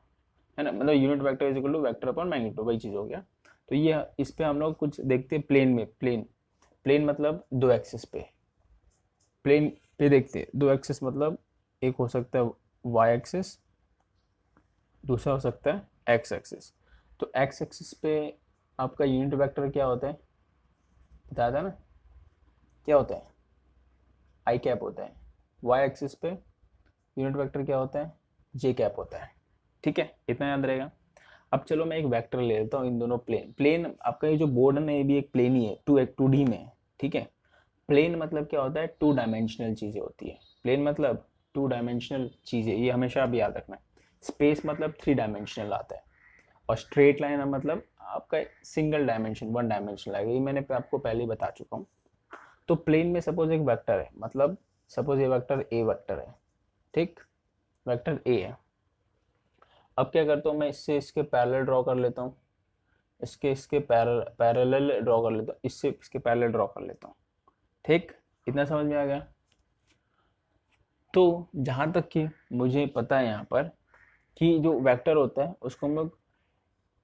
है ना, मतलब unit vector is equal to vector upon magnitude, वही चीज़ हो गया। तो ये इस पे हम लोग कुछ देखते हैं प्लेन में। प्लेन, प्लेन मतलब दो एक्सिस पे, प्लेन पे देखते हैं दो एक्सिस, मतलब एक हो सकता है वाई एक्सिस, दूसरा हो सकता है एक्स एक्सिस। तो एक्स एक्सिस पे आपका यूनिट वेक्टर क्या होता है, बताया था ना, क्या होता है, आई कैप होता है। वाई एक्सिस पे यूनिट वेक्टर क्या होता है, जे कैप होता है। ठीक है, इतना याद रहेगा। अब चलो मैं एक वेक्टर ले लेता हूँ, इन दोनों प्लेन, प्लेन आपका ये जो बोर्ड है ना, ये भी एक प्लेन ही है, टू डी में है। ठीक है, प्लेन मतलब क्या होता है, टू डायमेंशनल चीज़ें होती है। प्लेन मतलब टू डायमेंशनल चीज़ें, ये हमेशा आप याद रखना है। स्पेस मतलब थ्री डायमेंशनल आता है, और स्ट्रेट लाइन मतलब आपका सिंगल डायमेंशन, वन डायमेंशनल आएगा, ये मैंने आपको पहले ही बता चुका हूँ। तो प्लेन में सपोज एक वेक्टर है, मतलब सपोज ये वेक्टर ए वेक्टर है, ठीक, वेक्टर ए है। अब क्या करता हूँ मैं, इससे इसके पैरेलल ड्रॉ कर लेता हूँ, इसके इसके पैरेलल ड्रॉ कर लेता हूँ, इससे इसके पैरेलल ड्रॉ कर लेता हूँ। ठीक, इतना समझ में आ गया। तो जहाँ तक कि मुझे पता है यहाँ पर कि जो वेक्टर होता है उसको हम लोग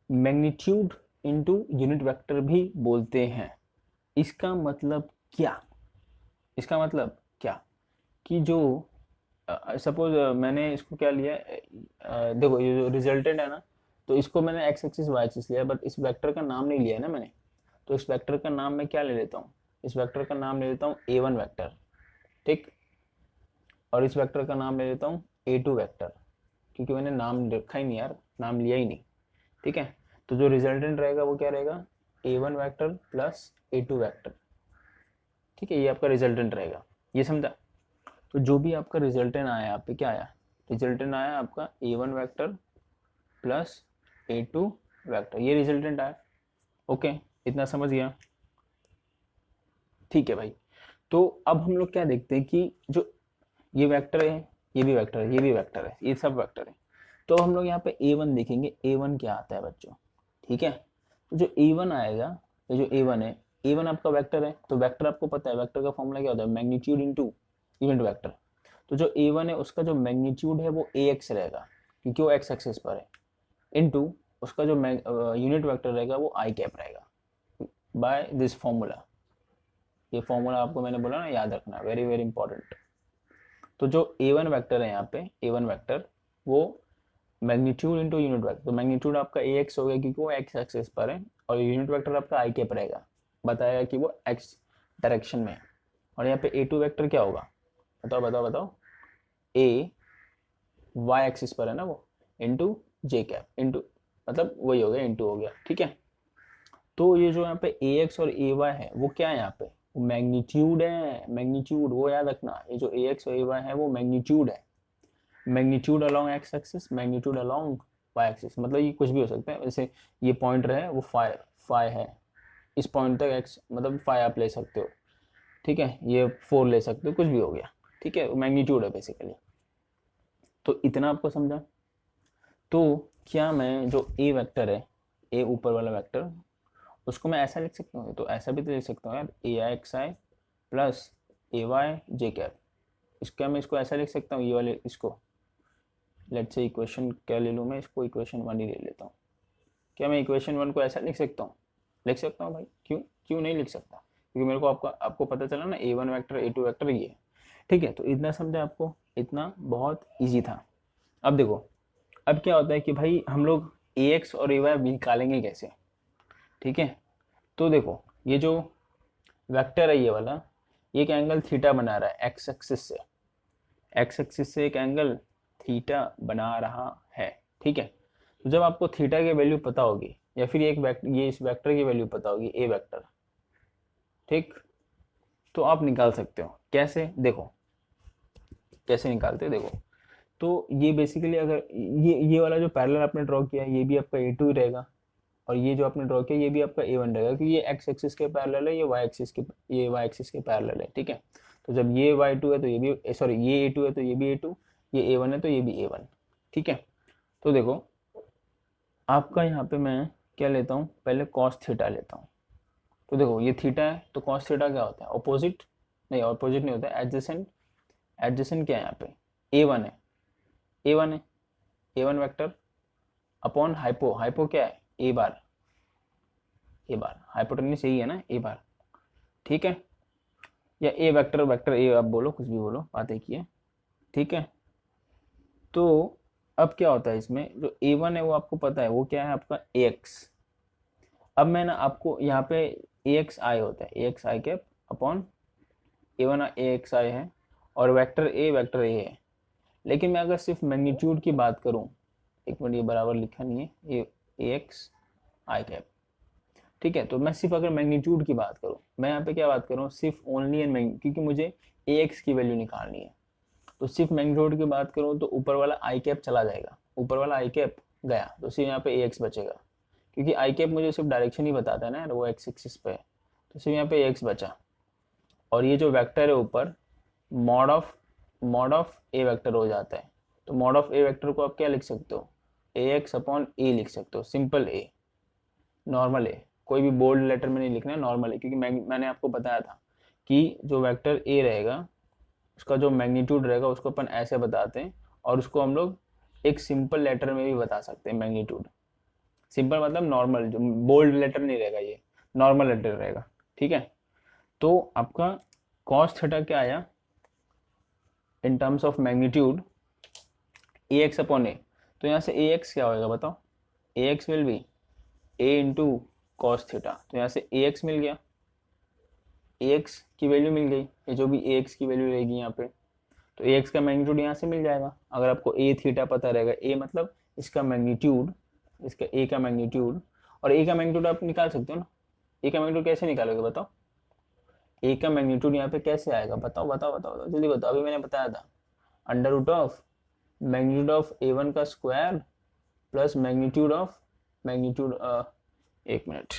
मैग्नीट्यूड इनटू यूनिट वेक्टर भी बोलते हैं। इसका मतलब क्या, इसका मतलब क्या कि जो सपोज मैंने इसको क्या लिया, देखो ये जो रिजल्टेंट है ना, तो इसको मैंने एक्स एक्सिस वाई एक्सिस लिया, बट इस वेक्टर का नाम नहीं लिया है ना मैंने। तो इस वेक्टर का नाम मैं क्या ले लेता हूँ, इस वेक्टर का नाम ले लेता हूँ ए वन वैक्टर, ठीक, और इस वेक्टर का नाम ले लेता हूँ ए टू वैक्टर, क्योंकि मैंने नाम रखा ही नहीं यार, नाम लिया ही नहीं। ठीक है, तो जो रिजल्टेंट रहेगा वो क्या रहेगा, A one vector plus A two vector. ठीक है, ये आपका रिजल्टेंट रहेगा, ये समझा। तो जो भी आपका रिजल्टेंट आया यहाँ पे क्या आया, रिजल्टेंट आया आपका A one vector plus A two vector, ये रिजल्टेंट आया। ओके, इतना समझ गया। ठीक है भाई, तो अब हम लोग क्या देखते हैं कि जो ये वेक्टर है, ये भी वेक्टर है, ये भी वेक्टर है, ये सब वेक्टर है। तो हम लोग यहाँ पे ए वन देखेंगे, ए वन क्या आता है बच्चों। ठीक है, तो जो ए वन आएगा, ये जो ए वन है, ए वन आपका वेक्टर है, तो वेक्टर आपको पता है वेक्टर का फॉर्मूला क्या होता है, मैग्नीट्यूड इनटू यूनिट वेक्टर। तो जो ए वन है उसका जो मैग्नीट्यूड है वो ए एक्स रहेगा, क्योंकि वो एक्स एक्सिस पर है, इनटू उसका जो यूनिट वेक्टर रहेगा वो आई कैप रहेगा, बाय दिस फॉर्मूला। ये फॉर्मूला आपको मैंने बोला ना, याद रखना, वेरी वेरी इंपॉर्टेंट। तो जो ए वन वैक्टर है यहाँ पे, ए वन वैक्टर वो मैग्नीट्यूड इंटू यूनिट वेक्टर, तो मैग्नीट्यूड आपका ए एक्स हो गया क्योंकि वो एक्स एक्सिस पर है, और यूनिट वेक्टर आपका आई कैप रहेगा, बताएगा कि वो एक्स डायरेक्शन में है। और यहाँ पे ए टू वैक्टर क्या होगा, बताओ बताओ बताओ, ए वाई एक्सिस पर है ना वो, इंटू जे कैप, इंटू मतलब वही हो गया, इंटू हो गया। ठीक है, तो ये जो यहाँ पे ए एक्स और ए वाई है वो क्या है, यहाँ पे वो मैग्नीट्यूड है, मैग्नीट्यूड वो याद रखना, ये जो ए एक्स और ए वाई है वो मैग्नीट्यूड है। Magnitude along X axis, magnitude along Y axis, मतलब ये कुछ भी हो सकता है, जैसे ये पॉइंट रहे वो फाइव फाइव है, इस पॉइंट तक एक्स मतलब फाइव आप ले सकते हो। ठीक है, ये फोर ले सकते हो, कुछ भी हो गया। ठीक है, मैग्नीट्यूड है बेसिकली। तो इतना आपको समझा। तो क्या मैं जो ए वेक्टर है, ए ऊपर वाला वेक्टर, उसको मैं ऐसा लिख सकता हूँ, तो ऐसा भी तो लिख सकता हूँ यार, ए आई x I plus A Y J cap. इसका मैं इसको ऐसा लिख सकता हूँ, ये वाले इसको, लेट से इक्वेशन क्या ले लूँ मैं, इसको इक्वेशन वन ही ले लेता हूँ। क्या मैं इक्वेशन वन को ऐसा लिख सकता हूँ, लिख सकता हूँ भाई, क्यों क्यों नहीं लिख सकता, क्योंकि मेरे को आपको पता चला ना, A one vector A two vector ये है। ठीक है, तो इतना समझा आपको, इतना बहुत ईजी था। अब देखो, अब क्या होता है कि भाई हम लोग ए एक्स और ए वाई निकालेंगे कैसे। ठीक है, तो देखो ये जो वेक्टर है ये वाला, ये एक एंगल थीटा बना रहा है एक्स एक्सिस से, एक्स एक्सिस से एक एंगल थीटा बना रहा है। ठीक है, तो जब आपको थीटा की वैल्यू पता होगी, या फिर ये इस वेक्टर की वैल्यू पता होगी, ए वेक्टर, ठीक, तो आप निकाल सकते हो। कैसे, देखो कैसे निकालते हो, देखो। तो ये बेसिकली अगर ये वाला जो पैरेलल आपने ड्रॉ किया है ये भी आपका A2 ही रहेगा, और ये जो आपने ड्रॉ किया ये भी आपका A1 रहेगा, क्योंकि ये एक्स एक्सिस के पैरेलल है, ये वाई एक्सिस के पैरेलल है, ठीक है। तो जब ये Y2 है तो ये भी, सॉरी ये A2 है तो ये भी A2, ये A1 है तो ये भी A1, ठीक है। तो देखो आपका यहाँ पे मैं क्या लेता हूँ, पहले कॉस थीटा लेता हूँ। तो देखो ये थीटा है तो कॉस थीटा क्या होता है, ऑपोजिट, नहीं ऑपोजिट नहीं होता है, एडजेसेंट। एडजेसेंट क्या है यहाँ पे, A1 है, A1 है, A1 vector upon hypo, hypo क्या है A bar, A bar hypotenuse यही है ना A बार, ठीक है। या A वेक्टर, वेक्टर A आप बोलो, कुछ भी बोलो, बात एक ही है, ठीक है। तो अब क्या होता है इसमें, जो A1 है वो आपको पता है वो क्या है आपका AX। अब मैं ना आपको यहाँ पे AXI होता है, AXI cap upon A1 AXI है, और वेक्टर A है। लेकिन मैं अगर सिर्फ मैग्नीट्यूड की बात करूँ, एक मिनट ये बराबर लिखा नहीं है, ये AXI कैप, ठीक है। तो मैं सिर्फ अगर मैग्नीट्यूड की बात करूँ, मैं यहाँ पे क्या बात कर रहा हूँ, सिर्फ ओनली एंड मैग्नीट्यूड, क्योंकि मुझे AX की वैल्यू निकालनी है। तो सिर्फ मैग्नीट्यूड की बात करूँ तो ऊपर वाला आई कैप चला जाएगा, ऊपर वाला आई कैप गया तो सिर्फ यहाँ पे AX बचेगा, क्योंकि आई कैप मुझे सिर्फ डायरेक्शन ही बताता है ना, वो एक्स एक्सिस पे है, तो सिर्फ यहाँ पे AX बचा। और ये जो वेक्टर है ऊपर, मॉड ऑफ ए वेक्टर हो जाता है। तो मॉड ऑफ ए वेक्टर को आप क्या लिख सकते हो, AX अपॉन A लिख सकते हो, सिंपल A, नॉर्मल A, कोई भी बोल्ड लेटर में नहीं लिखना है, नॉर्मल A, क्योंकि मैंने आपको बताया था कि जो वेक्टर A रहेगा उसका जो मैग्नीट्यूड रहेगा उसको अपन ऐसे बताते हैं, और उसको हम लोग एक सिंपल लेटर में भी बता सकते हैं मैग्नीट्यूड। सिंपल मतलब नॉर्मल, जो बोल्ड लेटर नहीं रहेगा, ये नॉर्मल लेटर रहेगा, ठीक है। तो आपका कॉस थीटा क्या आया इन terms of magnitude, AX upon A। तो यहाँ से AX क्या होगा बताओ, AX will be A into cos theta, तो यहाँ से AX मिल गया, AX की वैल्यू मिल गई, ये जो भी AX की वैल्यू रहेगी यहाँ पे, तो AX का मैग्नीट्यूड यहाँ से मिल जाएगा। अगर आपको A थीटा पता रहेगा, A मतलब इसका मैग्नीट्यूड, इसका A का मैग्नीट्यूड, और A का मैग्नीट्यूड आप निकाल सकते हो ना। A का मैग्नीट्यूड कैसे निकालोगे बताओ, A का मैग्नीट्यूड यहाँ पे कैसे आएगा, बताओ बताओ बताओ बताओ जल्दी बताओ, अभी मैंने बताया था, under root of magnitude of A1 का स्क्वायर प्लस मैग्नीट्यूड एक मिनट,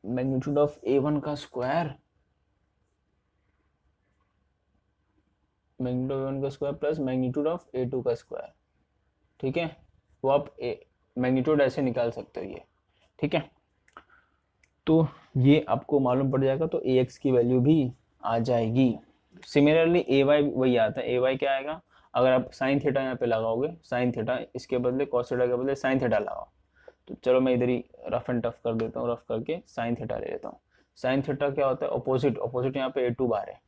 मैग्नीट्यूड ऑफ A1 का स्क्वायर, मैग्नीट्यूड ऑफ A1 का square plus magnitude of A2 का स्क्वायर, ठीक है। वो आप मैग्नीट्यूड ऐसे निकाल सकते हो ये, ठीक है। तो ये आपको मालूम पड़ जाएगा, तो AX की वैल्यू भी आ जाएगी। सिमिलरली AY वही आता है, AY क्या आएगा, अगर आप साइन थीटा यहाँ पे लगाओगे, साइन थीटा इसके बदले कॉस थीटा के बदले साइन थीटा लगाओ, तो चलो मैं इधर ही रफ एंड टफ कर देता हूँ, रफ करके साइन थीटा ले लेता हूँ। साइन थीटा क्या होता है, ऑपोजिट, ऑपोजिट यहाँ पे A2 बार है,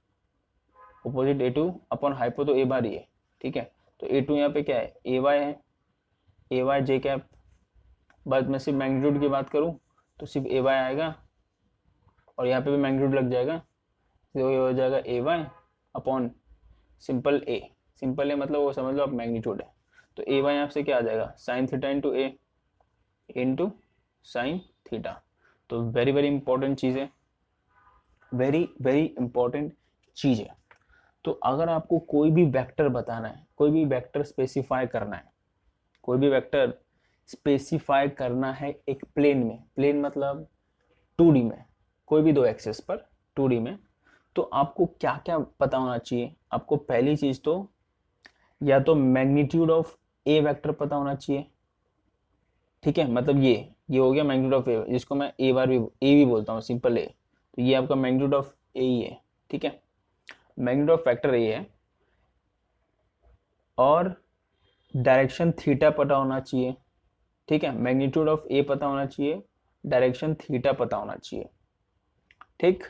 ऑपोजिट A2 अपॉन हाइपो तो A बार ही है, ठीक है। तो A2 यहाँ पे क्या है, AY है, AY जे कैप, बस मैं सिर्फ मैग्नीट्यूड की बात करूँ तो सिर्फ AY आएगा, और यहाँ पे भी मैग्नीट्यूड लग जाएगा, तो ये हो जाएगा AY upon simple A, simple A मतलब वो समझ लो आप मैग्नीट्यूड है। तो AY यहाँ से क्या आ जाएगा, sine theta into A into sine theta. तो वेरी वेरी इंपॉर्टेंट चीज़ है, वेरी वेरी इंपॉर्टेंट चीज़ है। तो अगर आपको कोई भी वेक्टर बताना है, कोई भी वेक्टर स्पेसिफाई करना है, कोई भी वेक्टर स्पेसिफाई करना है एक प्लेन में, प्लेन मतलब 2D में, कोई भी दो एक्सेस पर 2D में, तो आपको क्या क्या पता होना चाहिए, आपको पहली चीज तो या तो मैग्नीट्यूड ऑफ ए वेक्टर पता होना चाहिए, ठीक है। मतलब ये हो गया मैग्नीट्यूड ऑफ ए, जिसको मैं ए बार भी ए भी बोलता हूँ, सिंपल ए, तो ये आपका मैग्नीट्यूड ऑफ ए ही है, ठीक है। मैग्नीट्यूड ऑफ वेक्टर ए है, और डायरेक्शन थीटा पता होना चाहिए, ठीक है। मैग्नीट्यूड ऑफ ए पता होना चाहिए, डायरेक्शन थीटा पता होना चाहिए, ठीक।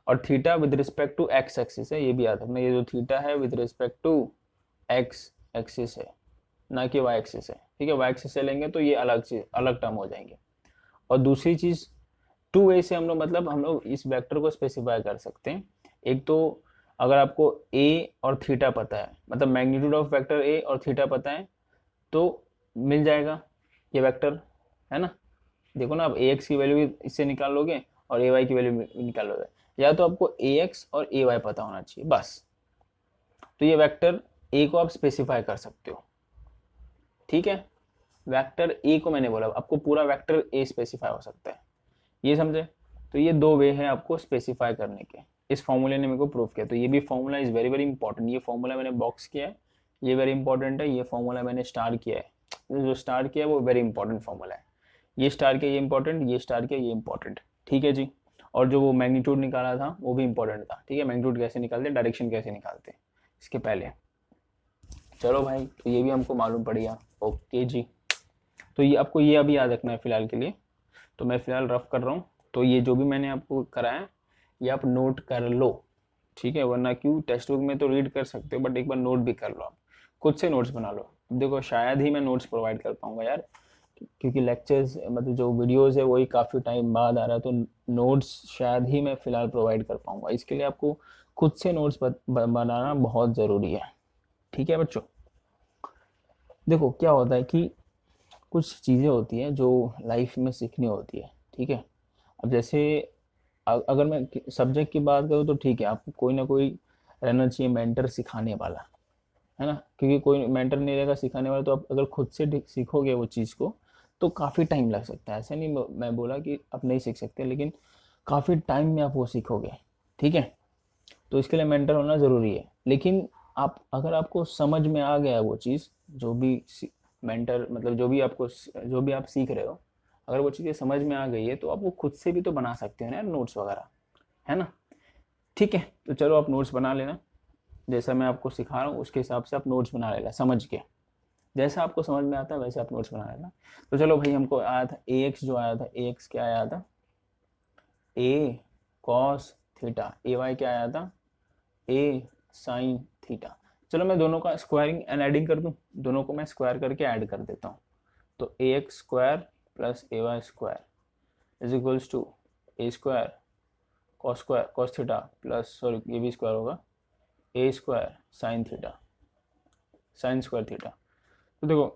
और theta with respect to X axis है, ये भी याद रखना, ये जो थीटा है with respect to X axis है, ना कि वाई एक्सिस है, ठीक है। वाई एक्सिस से लेंगे तो ये अलग चीज, अलग टर्म हो जाएंगे। और दूसरी चीज, 2 वे से हम लोग, मतलब हम लोग इस वेक्टर को स्पेसिफाई कर सकते हैं। एक तो अगर आपको ए और थीटा पता है, मतलब मैग्नीट्यूड ऑफ वेक्टर ए और थीटा पता है, तो मिल जाएगा ये वेक्टर, है ना। देखो ना, आप ए एक्स की वैल्यू भी इससे निकाल लोगे और ए वाई की वैल्यू निकाल लोगे। या तो आपको ax और ay पता होना चाहिए बस। तो ये वेक्टर a को आप स्पेसिफाई कर सकते हो, ठीक है। वेक्टर ए को मैंने बोला, आपको पूरा वेक्टर ए स्पेसिफाई हो सकता है, ये समझे। तो ये दो वे हैं आपको स्पेसिफाई करने के, इस फॉर्मूले ने मेरे को प्रूव किया। तो ये भी formula is very very important, ये फॉर्मूला मैंने बॉक्स किया है, ये वेरी इंपॉर्टेंट है। ये फॉर्मूला मैंने स्टार किया है, जो स्टार किया है वो वेरी इंपॉर्टेंट फॉर्मूला है। ये स्टार किया ये इंपॉर्टेंट, ये स्टार किया ये इंपॉर्टेंट, ठीक है जी। और जो वो मैग्नीट्यूड निकाला था वो भी इंपॉर्टेंट था, ठीक है। मैग्नीट्यूड कैसे निकालते हैं, डायरेक्शन कैसे निकालते हैं इसके पहले। चलो भाई, तो ये भी हमको मालूम पड़ गया, ओके जी। तो ये आपको ये अभी याद रखना है फिलहाल के लिए। तो मैं फिलहाल रफ कर रहा हूँ, तो ये जो भी मैंने आपको कराया ये आप नोट कर लो, ठीक है। वरना क्यों, टेक्स्ट बुक में तो रीड कर सकते हो बट एक बार नोट भी कर लो, आप खुद से नोट्स बना लो। देखो शायद ही मैं नोट्स प्रोवाइड कर पाऊंगा यार, क्योंकि लेक्चर्स मतलब जो वीडियोस है वही काफ़ी टाइम बाद आ रहा है, तो नोट्स शायद ही मैं फिलहाल प्रोवाइड कर पाऊंगा। इसके लिए आपको खुद से नोट्स बनाना बहुत ज़रूरी है, ठीक है बच्चों। देखो क्या होता है कि कुछ चीज़ें होती हैं जो लाइफ में सीखनी होती है, ठीक है। अब जैसे अगर मैं सब्जेक्ट की बात करूँ तो ठीक है, आपको कोई ना कोई रहना चाहिए मेंटर सिखाने वाला, है ना। क्योंकि कोई मेंटर नहीं रहेगा सिखाने वाला, तो आप अगर खुद से सीखोगे वो चीज़ को तो काफ़ी टाइम लग सकता है। ऐसा नहीं मैं बोला कि आप नहीं सीख सकते, लेकिन काफ़ी टाइम में आप वो सीखोगे, ठीक है। तो इसके लिए मेंटर होना ज़रूरी है। लेकिन आप अगर आपको समझ में आ गया वो चीज़, जो भी मेंटर मतलब जो भी आप सीख रहे हो, अगर वो चीज़ें समझ में आ गई है तो आप वो खुद से भी तो बना सकते हो ना नोट्स वगैरह, है ना। ठीक है, तो चलो आप नोट्स बना लेना, जैसा मैं आपको सिखा रहा हूँ उसके हिसाब से आप नोट्स बना लेना समझ के। जैसा आपको समझ में आता है वैसे आप नोट्स बना लेना। तो चलो भाई, हमको आया था ax, जो आया था ax क्या आया था, a cos थीटा, ay क्या आया था, a sin थीटा। चलो मैं दोनों का स्क्वायरिंग एंड एडिंग कर दूं, दोनों को मैं स्क्वायर करके ऐड कर देता हूँ। तो ax square plus ay square is equals to a square cos theta plus, sorry ये भी स्क्वायर होगा, a square sine theta sine square theta. तो देखो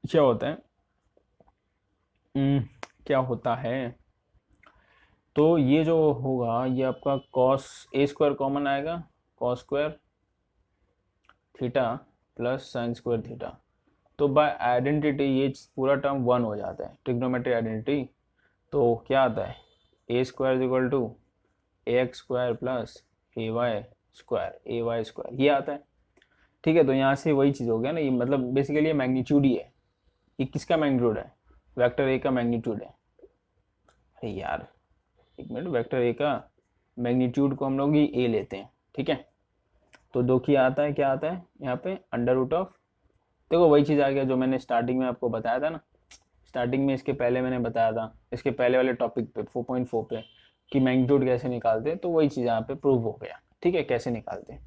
क्या होता है, क्या होता है, तो ये जो होगा ये आपका cos a स्क्वायर कॉमन आएगा, cos square theta plus sign square theta. तो बाय आइडेंटिटी ये पूरा टर्म वन हो जाता है, ट्रिग्नोमेट्री आइडेंटिटी। तो क्या आता है, A square equal to A X square plus A Y square, ये आता है, ठीक है। तो यहाँ से वही चीज़ हो गया ना, ये मतलब बेसिकली ये मैग्नीट्यूड ही है। ये किसका मैग्नीट्यूड है, वेक्टर ए का मैग्नीट्यूड है। अरे यार एक मिनट, वेक्टर ए का मैग्नीट्यूड को हम लोग ये ए लेते हैं, ठीक है। तो दो की आता है, क्या आता है यहाँ पे, अंडर रूट ऑफ, देखो वही चीज़ आ गया जो मैंने स्टार्टिंग में आपको बताया था ना, स्टार्टिंग में इसके पहले मैंने बताया था, इसके पहले वाले टॉपिक पे 4.4 पे, कि मैग्नीट्यूड कैसे निकालते हैं। तो वही चीज़ यहाँ पे प्रूव हो गया, ठीक है, कैसे निकालते हैं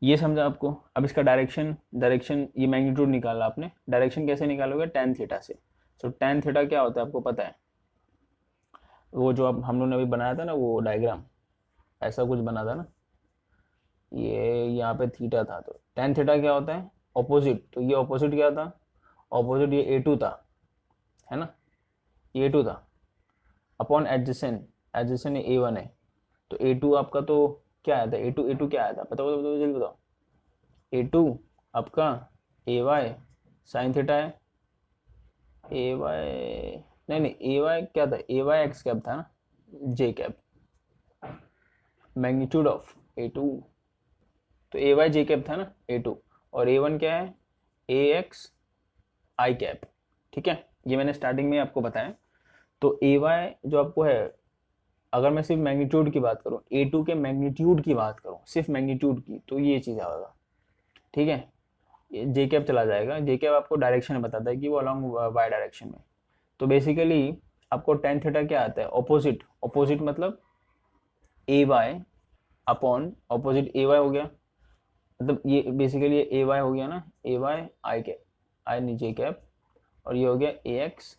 ये समझा आपको। अब इसका डायरेक्शन ये मैग्नीट्यूड निकाला आपने, डायरेक्शन कैसे निकालोगे, tan थीटा से। तो tan थीटा क्या होता है आपको पता है, वो जो अब हम लोगों ने अभी बनाया था ना वो डायग्राम, ऐसा कुछ बना था ना, ये यहाँ पे थीटा था, तो tan थीटा क्या होता है, ऑपोजिट। तो ये ऑपोजिट क्या था, ऑपोजिट ये A2 था, है ना, ये A2 था अपॉन एडजेसेंट, एडजेसेंट A1 है। तो A2 आपका तो क्या आया था, A2 क्या आया था, बताओ बताओ जल्दी बताओ। A2 आपका AY साइन थीटा है, AY नहीं AY क्या था, AY एक्स कैप था ना, J cap, magnitude of A2। तो AY J कैप था ना A2, और A1 क्या है, AX I कैप, ठीक है। ये मैंने स्टार्टिंग में आपको बताया। तो AY जो आपको है, अगर मैं सिर्फ मैग्नीट्यूड की बात करूँ, A2 के मैग्नीट्यूड की बात करूँ, सिर्फ मैग्नीट्यूड की, तो ये चीज़ आएगा, ठीक है। जे कैप चला जाएगा, जे कैप आपको डायरेक्शन बताता है कि वो अलॉन्ग वाई डायरेक्शन में। तो बेसिकली आपको tan थीटा क्या आता है, ऑपोजिट, ऑपोजिट मतलब ए वाई अपॉन ऑपोजिट ए वाई हो गया, मतलब ये बेसिकली ए वाई हो गया ना, ए वाई आई कैप, आई नीचे कैप, और ये हो गया ए एक्स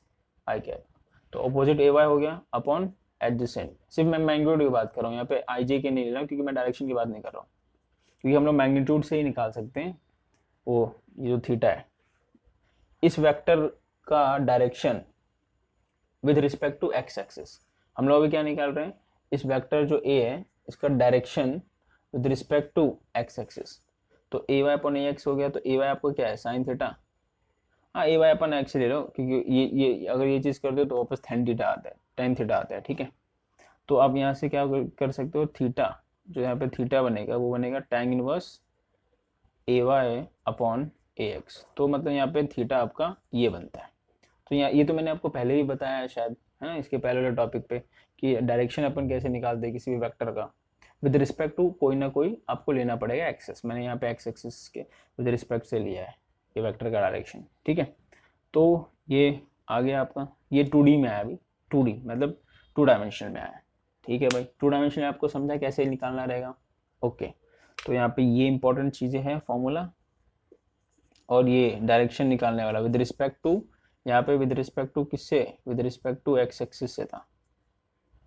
आई कैप। तो ऑपोजिट ए वाई हो गया अपॉन एडजेसेंट, सिर्फ मैं मैग्नीट्यूड की बात कर रहा हूँ यहाँ पे, आई जे के नहीं ले रहा हूँ क्योंकि मैं डायरेक्शन की बात नहीं कर रहा हूँ, क्योंकि हम लोग मैग्नीट्यूड से ही निकाल सकते हैं वो, ये जो थीटा है, इस वेक्टर का direction with respect to X axis. हम लोग अभी क्या निकाल रहे हैं, इस वेक्टर जो ए है इसका direction with respect to X axis, तो A Y upon A X हो गया, तो ए वाई आपको क्या है साइन थीटा, हाँ ए वाई अपन एक्स ले लो क्योंकि ये अगर ये चीज़ कर दो तो वापस टेन थीटा आता है, टेन थीटा आता है, ठीक है। तो आप यहाँ से क्या कर सकते हो, थीटा जो यहाँ पे थीटा बनेगा वो बनेगा tan inverse A Y upon A x, तो मतलब यहाँ पे थीटा आपका ये बनता है। तो यहाँ ये तो मैंने आपको पहले भी बताया है शायद, है ना, इसके पहले वाले टॉपिक पे कि डायरेक्शन अपन कैसे निकालते हैं किसी भी वेक्टर का विद रिस्पेक्ट टू कोई ना कोई आपको लेना पड़ेगा एक्सेस। मैंने यहाँ पे एक्स एक्सिस के विद रिस्पेक्ट से लिया है ये वेक्टर का डायरेक्शन, ठीक है। तो ये आ गया आपका, ये 2D में आया, अभी 2D मतलब 2 डायमेंशन में आया, ठीक है भाई। 2 डायमेंशन आपको समझा कैसे निकालना रहेगा, ओके। तो यहाँ पे ये इंपॉर्टेंट चीज़ें हैं फॉर्मूला, और ये डायरेक्शन निकालने वाला विद रिस्पेक्ट टू, यहाँ पे विद रिस्पेक्ट टू किससे, with respect to X axis से था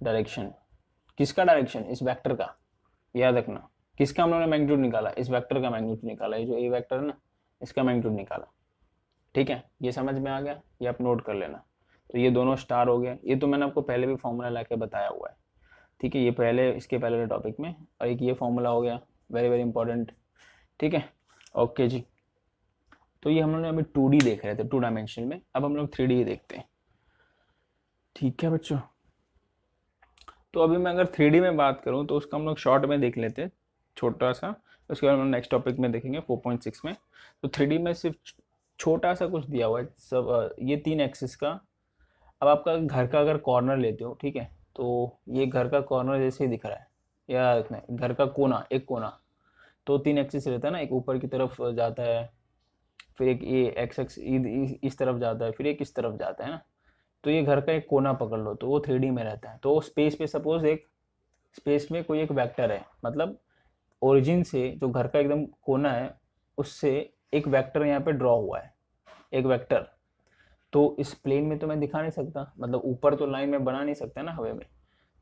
डायरेक्शन। किसका डायरेक्शन, इस वेक्टर का, याद रखना। किसका हम लोगों ने मैग्नीट्यूड निकाला, इस वेक्टर का मैग्नीट्यूड निकाला, ये जो ए वेक्टर है ना इसका मैग्नीट्यूड निकाला, ठीक है। ये समझ में आ गया, ये आप नोट कर लेना। तो ये दोनों स्टार हो गया, ये तो मैंने आपको पहले भी फॉर्मूला ला के बताया हुआ है, ठीक है, ये पहले इसके पहले वाले टॉपिक में। और एक ये फॉर्मूला हो गया वेरी वेरी इंपॉर्टेंट, ठीक है, ओके जी। तो ये हम लोग ने अभी 2D देख रहे थे 2 डायमेंशन में, अब हम लोग 3D देखते हैं, ठीक है बच्चों। तो अभी मैं अगर 3D में बात करूं तो उसका हम लोग शॉर्ट में देख लेते हैं छोटा सा, उसके बाद हम नेक्स्ट टॉपिक में देखेंगे 4.6 में। तो 3D में सिर्फ छोटा सा कुछ दिया हुआ है सब, ये 3 एक्सिस का। अब आपका घर का अगर कॉर्नर लेते हो, ठीक है, तो ये घर का कॉर्नर जैसे ही दिख रहा है, या रखना है घर का कोना, एक कोना, तो 3 एक्सिस रहता है ना, एक ऊपर की तरफ जाता है, फिर एक ये एक्स एक्स इस तरफ जाता है, फिर एक इस तरफ जाता है ना। तो ये घर का एक कोना पकड़ लो तो वो 3D में रहता है। तो स्पेस पे सपोज एक स्पेस में कोई एक वेक्टर है, मतलब ओरिजिन से जो घर का एकदम कोना है उससे एक वेक्टर यहाँ पे ड्रॉ हुआ है, एक वेक्टर। तो इस प्लेन में तो मैं दिखा नहीं सकता, मतलब ऊपर तो लाइन में बना नहीं सकता ना हवा में,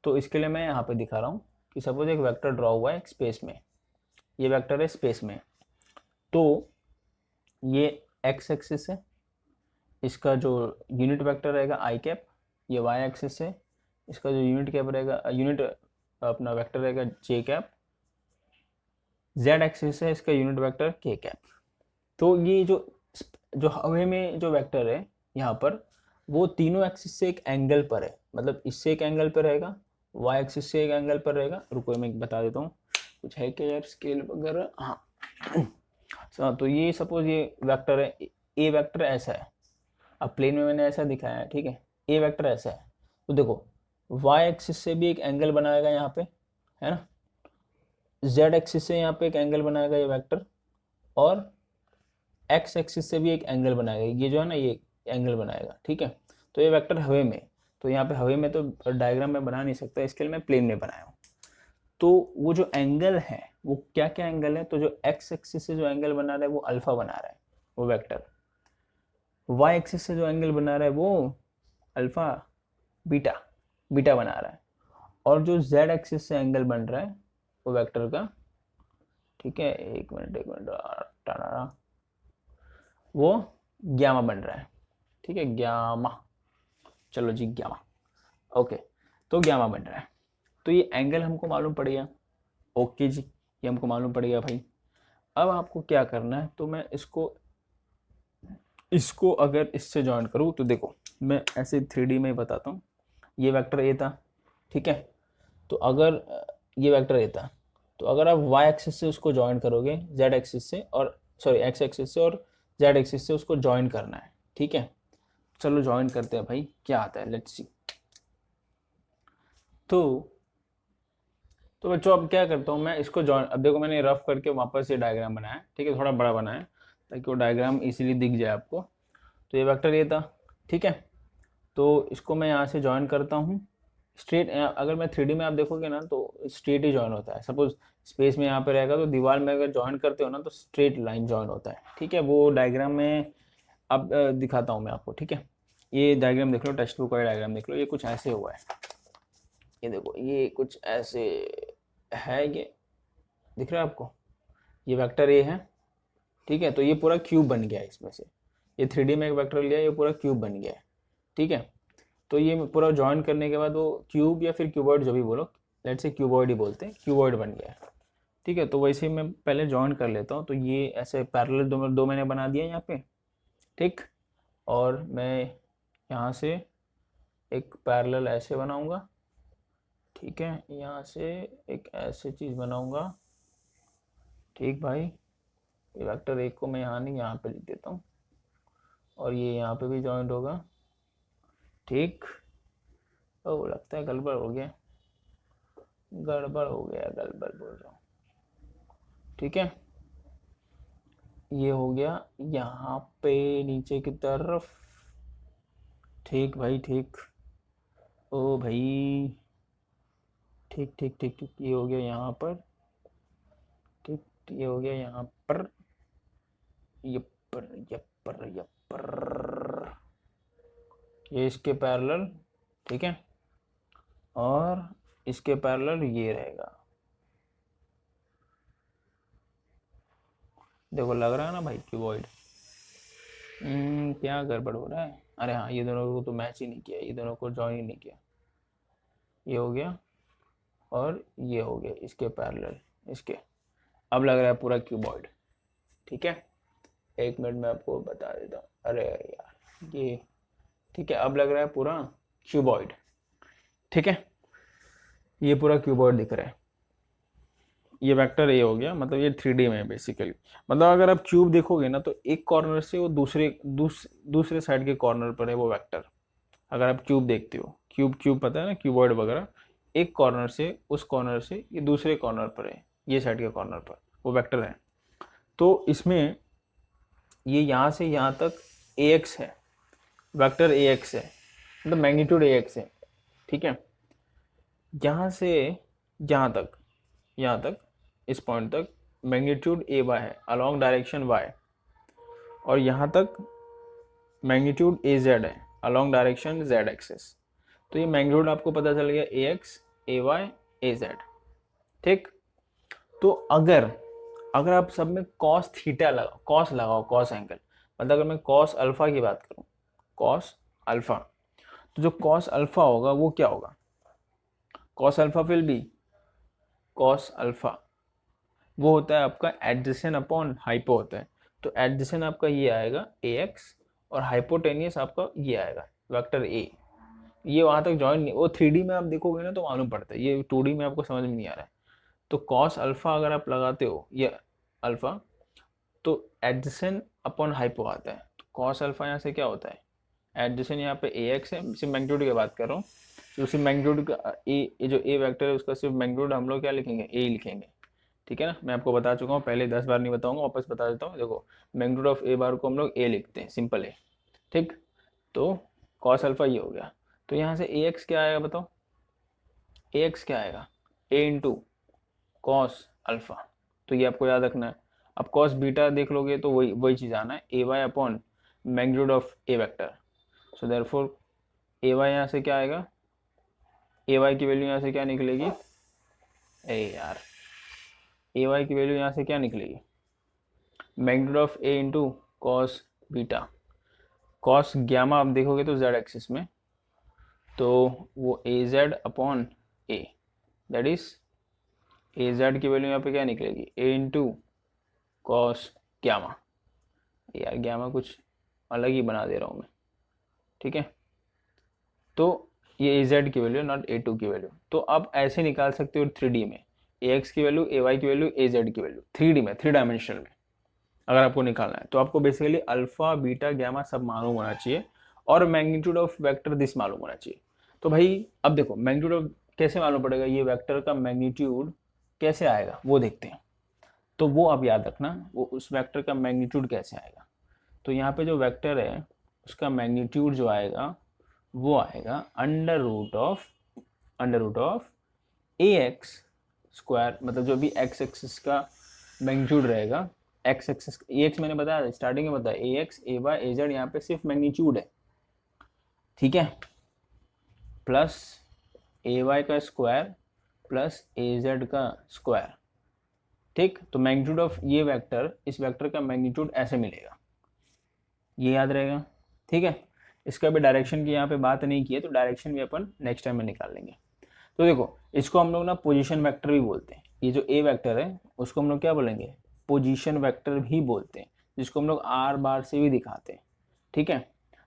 तो इसके लिए मैं यहाँ पे दिखा रहा हूँ कि सपोज एक वेक्टर ड्रॉ हुआ है एक स्पेस में, ये वेक्टर है स्पेस में, तो ये एक्स एक्सिस है, इसका जो यूनिट वेक्टर रहेगा आई कैप, ये वाई एक्सिस है, इसका जो यूनिट कैप रहेगा, यूनिट अपना वेक्टर रहेगा जे कैप, जेड एक्सिस है, इसका यूनिट वेक्टर के कैप। तो ये जो जो हवे में जो वेक्टर है यहाँ पर, वो तीनों एक्सिस से एक एंगल पर है, मतलब इससे एक एंगल पर रहेगा, वाई एक्सिस से एक एंगल पर रहेगा। रुको मैं बता देता हूँ, कुछ है क्या यार स्केल वगैरह, हाँ। तो ये सपोज ये वेक्टर है, ए वेक्टर ऐसा है, अब प्लेन में मैंने ऐसा दिखाया है, ठीक है, ए वेक्टर ऐसा है। तो देखो वाई एक्सिस से भी एक एंगल बनाएगा यहाँ पे, है ना, जेड एक्सिस से यहाँ पे एक एंगल बनाएगा ये वेक्टर, और एक्स एक्सिस से भी एक एंगल बनाएगा, ये जो है ना ये एंगल बनाएगा, ठीक है। तो ये वेक्टर हवे में, तो यहाँ पे हवे में तो डायग्राम में बना नहीं सकता, इसके लिए मैं प्लेन में बनाया हूँ। तो वो जो एंगल है वो क्या क्या एंगल है, तो जो एक्स एक्सिस से जो एंगल बना रहा है वो अल्फा बना रहा है वो वेक्टर, वाई एक्सिस से जो एंगल बना रहा है वो अल्फा बीटा बीटा बना रहा है, और जो जेड एक्सिस से एंगल बन रहा है वो वेक्टर का, ठीक है, एक मिनट वो ग्यामा बन रहा है, ठीक है, ग्यामा, चलो जी ग्यामा, ओके। तो ग्यामा बन रहा है, तो ये एंगल हमको मालूम पड़ गया, ओके जी, ये हमको मालूम पड़ गया भाई। अब आपको क्या करना है, तो मैं इसको अगर इससे ज्वाइन करूँ तो देखो मैं ऐसे 3D में बताता हूँ। ये वेक्टर ए था, ठीक है, तो अगर ये वेक्टर ए था, तो अगर आप वाई एक्सिस से उसको ज्वाइन करोगे जेड एक्सिस से, और सॉरी एक्स एक्सिस से और जेड एक्सिस से उसको ज्वाइन करना है, ठीक है। चलो ज्वाइन करते हैं भाई, क्या आता है लेट्स सी। तो बच्चों अब क्या करता हूँ मैं इसको ज्वाइन, अब देखो मैंने रफ करके वापस ये डायग्राम बनाया, ठीक है, थोड़ा बड़ा बनाया ताकि वो डायग्राम इजीली दिख जाए आपको। तो ये वेक्टर ये था, ठीक है, तो इसको मैं यहाँ से ज्वाइन करता हूँ स्ट्रेट। अगर मैं 3D में आप देखोगे ना तो स्ट्रेट ही ज्वाइन होता है, सपोज स्पेस में यहाँ पे रहेगा तो दीवार में अगर ज्वाइन करते हो ना तो स्ट्रेट लाइन ज्वाइन होता है, ठीक है। वो डायग्राम में अब दिखाता हूँ मैं आपको, ठीक है। ये डायग्राम देख लो, टेक्स्ट बुक का डायग्राम देख लो, ये कुछ ऐसे हुआ है, ये देखो ये कुछ ऐसे है, ये दिख रहा है आपको, ये वेक्टर ए है, ठीक है। तो ये पूरा क्यूब बन गया है इसमें से, ये 3D में एक वेक्टर लिया, ये पूरा क्यूब बन गया है, ठीक है। तो ये पूरा ज्वाइन करने के बाद वो क्यूब या फिर क्यूबॉइड जो भी बोलो, लेट्स से क्यूबॉइड ही बोलते हैं, क्यूबॉइड बन गया है। ठीक है, तो वैसे मैं पहले जॉइन कर लेता हूँ। तो ये ऐसे पैरेलल दो मैंने बना दिया यहाँ पे। ठीक, और मैं यहाँ से एक पैरेलल ऐसे बनाऊंगा। ठीक है, यहाँ से एक ऐसे चीज़ बनाऊंगा। ठीक भाई, ये वेक्टर एक को मैं यहाँ नहीं यहाँ पे लिख देता हूँ, और ये यहाँ पे भी जॉइंट होगा। ठीक, ओ लगता है गड़बड़ हो गया, गड़बड़ हो गया, गड़बड़ बोल रहा हूँ। ठीक है, ये हो गया यहाँ पे नीचे की तरफ। ठीक भाई, ठीक, ओ भाई, ठीक ठीक ठीक ठीक, ये हो गया यहाँ पर। ठीक, ये हो गया यहाँ पर, यपर यपर यपर, ये इसके पैरेलल। ठीक है, और इसके पैरेलल ये रहेगा। देखो लग रहा है ना भाई क्यूबॉइड। क्या गड़बड़ हो रहा है? अरे हाँ, ये दोनों को तो मैच ही नहीं किया, ये दोनों को जॉइन ही नहीं किया। ये हो गया और ये हो गया इसके पैरेलल, इसके। अब लग रहा है पूरा क्यूबॉइड। ठीक है, एक मिनट में आपको बता देता हूँ। अरे यार ये, ठीक है, अब लग रहा है पूरा क्यूबॉइड। ठीक है, ये पूरा क्यूबॉइड दिख रहा है। ये वेक्टर ए हो गया, मतलब ये 3D में है बेसिकली। मतलब अगर आप क्यूब देखोगे ना, तो एक कॉर्नर से वो दूसरे साइड के कॉर्नर पर है वो वेक्टर। अगर आप क्यूब देखते हो, क्यूब क्यूब पता है ना, क्यूबॉइड वगैरह, एक कॉर्नर से उस कॉर्नर से ये दूसरे कॉर्नर पर है, ये साइड के कॉर्नर पर वो वेक्टर है। तो इसमें ये यहाँ से यहाँ तक ax है, वेक्टर ax है, मतलब मैग्नीट्यूड ax है। ठीक है, यहाँ से यहाँ तक इस पॉइंट तक मैग्नीट्यूड ay है अलोंग डायरेक्शन y, और यहाँ तक मैग्नीट्यूड az है अलोंग डायरेक्शन z एक्सिस। तो ये मैग्नीट्यूड आपको पता चल गया ax, ay, az। ठीक, तो अगर आप सब में cos थीटा लगाओ cos एंगल, मतलब अगर मैं cos अल्फा की बात करूं, cos अल्फा, तो जो cos अल्फा होगा वो क्या होगा? cos alpha will be, cos alpha वो होता है आपका एडजेसेंट अपॉन हाइपो होता है। तो एडजेसेंट आपका ये आएगा ax, और हाइपोटेनियस आपका ये आएगा वेक्टर a। ये वहां तक जॉइन नहीं, वो 3D में आप देखोगे ना तो मालूम पड़ता है, ये 2D में आपको समझ में नहीं आ रहा है। तो cos अल्फा अगर आप लगाते हो ये अल्फा, तो एडजेसेंट अपॉन हाइपो आता है। तो cos अल्फा यहाँ से क्या होता है? एडजेसेंट यहाँ पे ax है, सिर्फ मैग्नीट्यूड की बात कर रहा हूँ। तो सिर्फ मैग्नीट्यूड का ए, जो a वेक्टर है उसका सिर्फ मैग्नीट्यूड हम लोग क्या लिखेंगे? a लिखेंगे। ठीक है ना, मैं आपको बता चुका हूँ पहले, 10 बार नहीं बताऊंगा, वापस बता देता हूँ। देखो मैग्नीट्यूड ऑफ a बार को हम लोग a लिखते हैं, सिंपल है। ठीक, तो cos अल्फा ये हो गया। तो यहाँ से ax क्या आएगा बताओ? ax क्या आएगा? a into cos alpha. तो ये आपको याद रखना है। अब कॉस बीटा देख लोगे तो वही चीज़ आना है, A Y upon magnitude of A vector. So therefore A Y यहाँ से क्या आएगा? ए वाई की वैल्यू यहाँ से क्या निकलेगी? ए यार, ए वाई की वैल्यू यहाँ से क्या निकलेगी? Magnitude of A into cos beta. Cos gamma आप देखोगे तो जेड एक्सिस में, तो वो A Z upon A, that is A Z की वैल्यू यहाँ पे क्या निकलेगी? A into cos gamma. यार ग्यामा कुछ अलग ही बना दे रहा हूँ मैं। ठीक है, तो ये ए जेड की वैल्यू, नॉट ए टू की वैल्यू। तो आप ऐसे निकाल सकते हो 3D में, ए एक्स की वैल्यू, ए वाई की वैल्यू, ए जेड की वैल्यू 3D में, 3 डायमेंशनल में अगर आपको निकालना है। तो आपको बेसिकली अल्फा बीटा गैमा सब मालूम होना चाहिए, और मैग्नीट्यूड ऑफ वेक्टर दिस मालूम होना चाहिए। तो भाई अब देखो मैग्नीट्यूड ऑफ कैसे मालूम पड़ेगा, ये वेक्टर का मैग्नीट्यूड कैसे आएगा वो देखते हैं। तो वो आप याद रखना, वो उस वेक्टर का मैग्नीट्यूड कैसे आएगा। तो यहाँ पे जो वेक्टर है उसका मैग्नीट्यूड जो आएगा वो आएगा under root of A X square, मतलब जो भी एक्स एक्सिस का मैग्नीट्यूड रहेगा, एक्स एक्सिस ए एक्स मैंने बताया स्टार्टिंग में बताया, A X A Y A Z यहाँ पे सिर्फ मैग्नीट्यूड है। ठीक है, प्लस ए वाई का स्क्वायर प्लस ए जेड का स्क्वायर। ठीक, तो मैग्नीट्यूड ऑफ ये वेक्टर, इस वेक्टर का मैग्नीट्यूड ऐसे मिलेगा, ये याद रहेगा। ठीक है, इसका भी डायरेक्शन की यहाँ पे बात नहीं की है, तो डायरेक्शन भी अपन नेक्स्ट टाइम में निकाल लेंगे। तो देखो इसको हम लोग ना पोजीशन वेक्टर भी बोलते हैं। ये जो ए वेक्टर है उसको हम लोग क्या बोलेंगे, पोजीशन वेक्टर भी बोलते हैं, जिसको हम लोग आर बार से भी दिखाते हैं। ठीक है,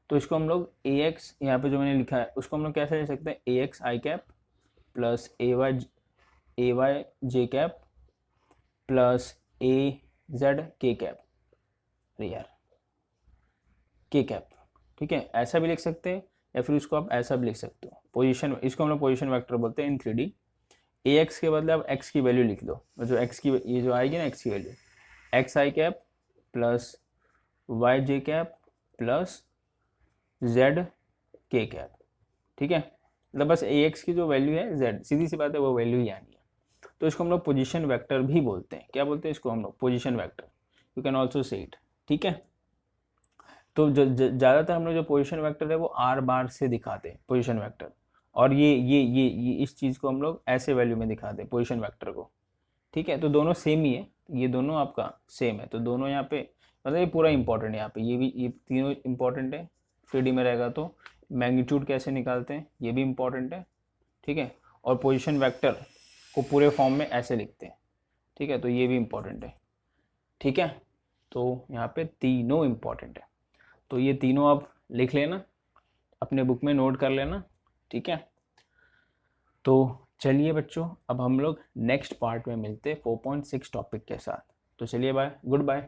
तो इसको हम लोग ए एक्स, यहाँ पे जो मैंने लिखा है उसको हम लोग कैसे लिख सकते हैं, ए x I cap plus A Y J cap plus A Z के कैप, अरे यार के कैप। ठीक है, ऐसा भी लिख सकते हैं या फिर उसको आप ऐसा भी लिख सकते हो। पोजीशन, इसको हम लोग पोजीशन वेक्टर बोलते हैं इन 3D। ए एक्स के बदले आप एक्स की वैल्यू लिख दो, जो एक्स की ये जो आएगी ना एक्स की वैल्यू, एक्स आई कैप प्लस वाई जे कैप प्लस जेड के कैप। ठीक है, मतलब बस ए एक्स की जो वैल्यू है जेड, सीधी सी बात है वो वैल्यू ही आनी है। तो इसको हम लोग पोजीशन वेक्टर भी बोलते हैं। क्या बोलते हैं इसको हम लोग, position vector, you can also say it. ठीक है, तो ज़्यादातर हम लोग जो पोजीशन वेक्टर है वो आर बार से दिखाते हैं पोजीशन वेक्टर, और ये इस चीज़ को हम लोग ऐसे वैल्यू में दिखाते हैं पोजीशन वेक्टर को। ठीक है, तो दोनों सेम ही है, ये दोनों आपका सेम है, तो दोनों यहाँ पे मतलब ये पूरा इंपॉर्टेंट है। यहाँ पे ये भी, ये तीनों इंपॉर्टेंट है। 3D में रहेगा तो मैग्नीट्यूड कैसे निकालते हैं ये भी इंपॉर्टेंट है। ठीक है, और पोजीशन वेक्टर को पूरे फॉर्म में ऐसे लिखते हैं। ठीक है, तो ये भी इंपॉर्टेंट है। ठीक है, तो यहाँ पे तीनों इंपॉर्टेंट है, तो ये तीनों आप लिख लेना, अपने बुक में नोट कर लेना। ठीक है, तो चलिए बच्चों, अब हम लोग नेक्स्ट पार्ट में मिलते हैं 4.6 टॉपिक के साथ। तो चलिए बाय, गुड बाय।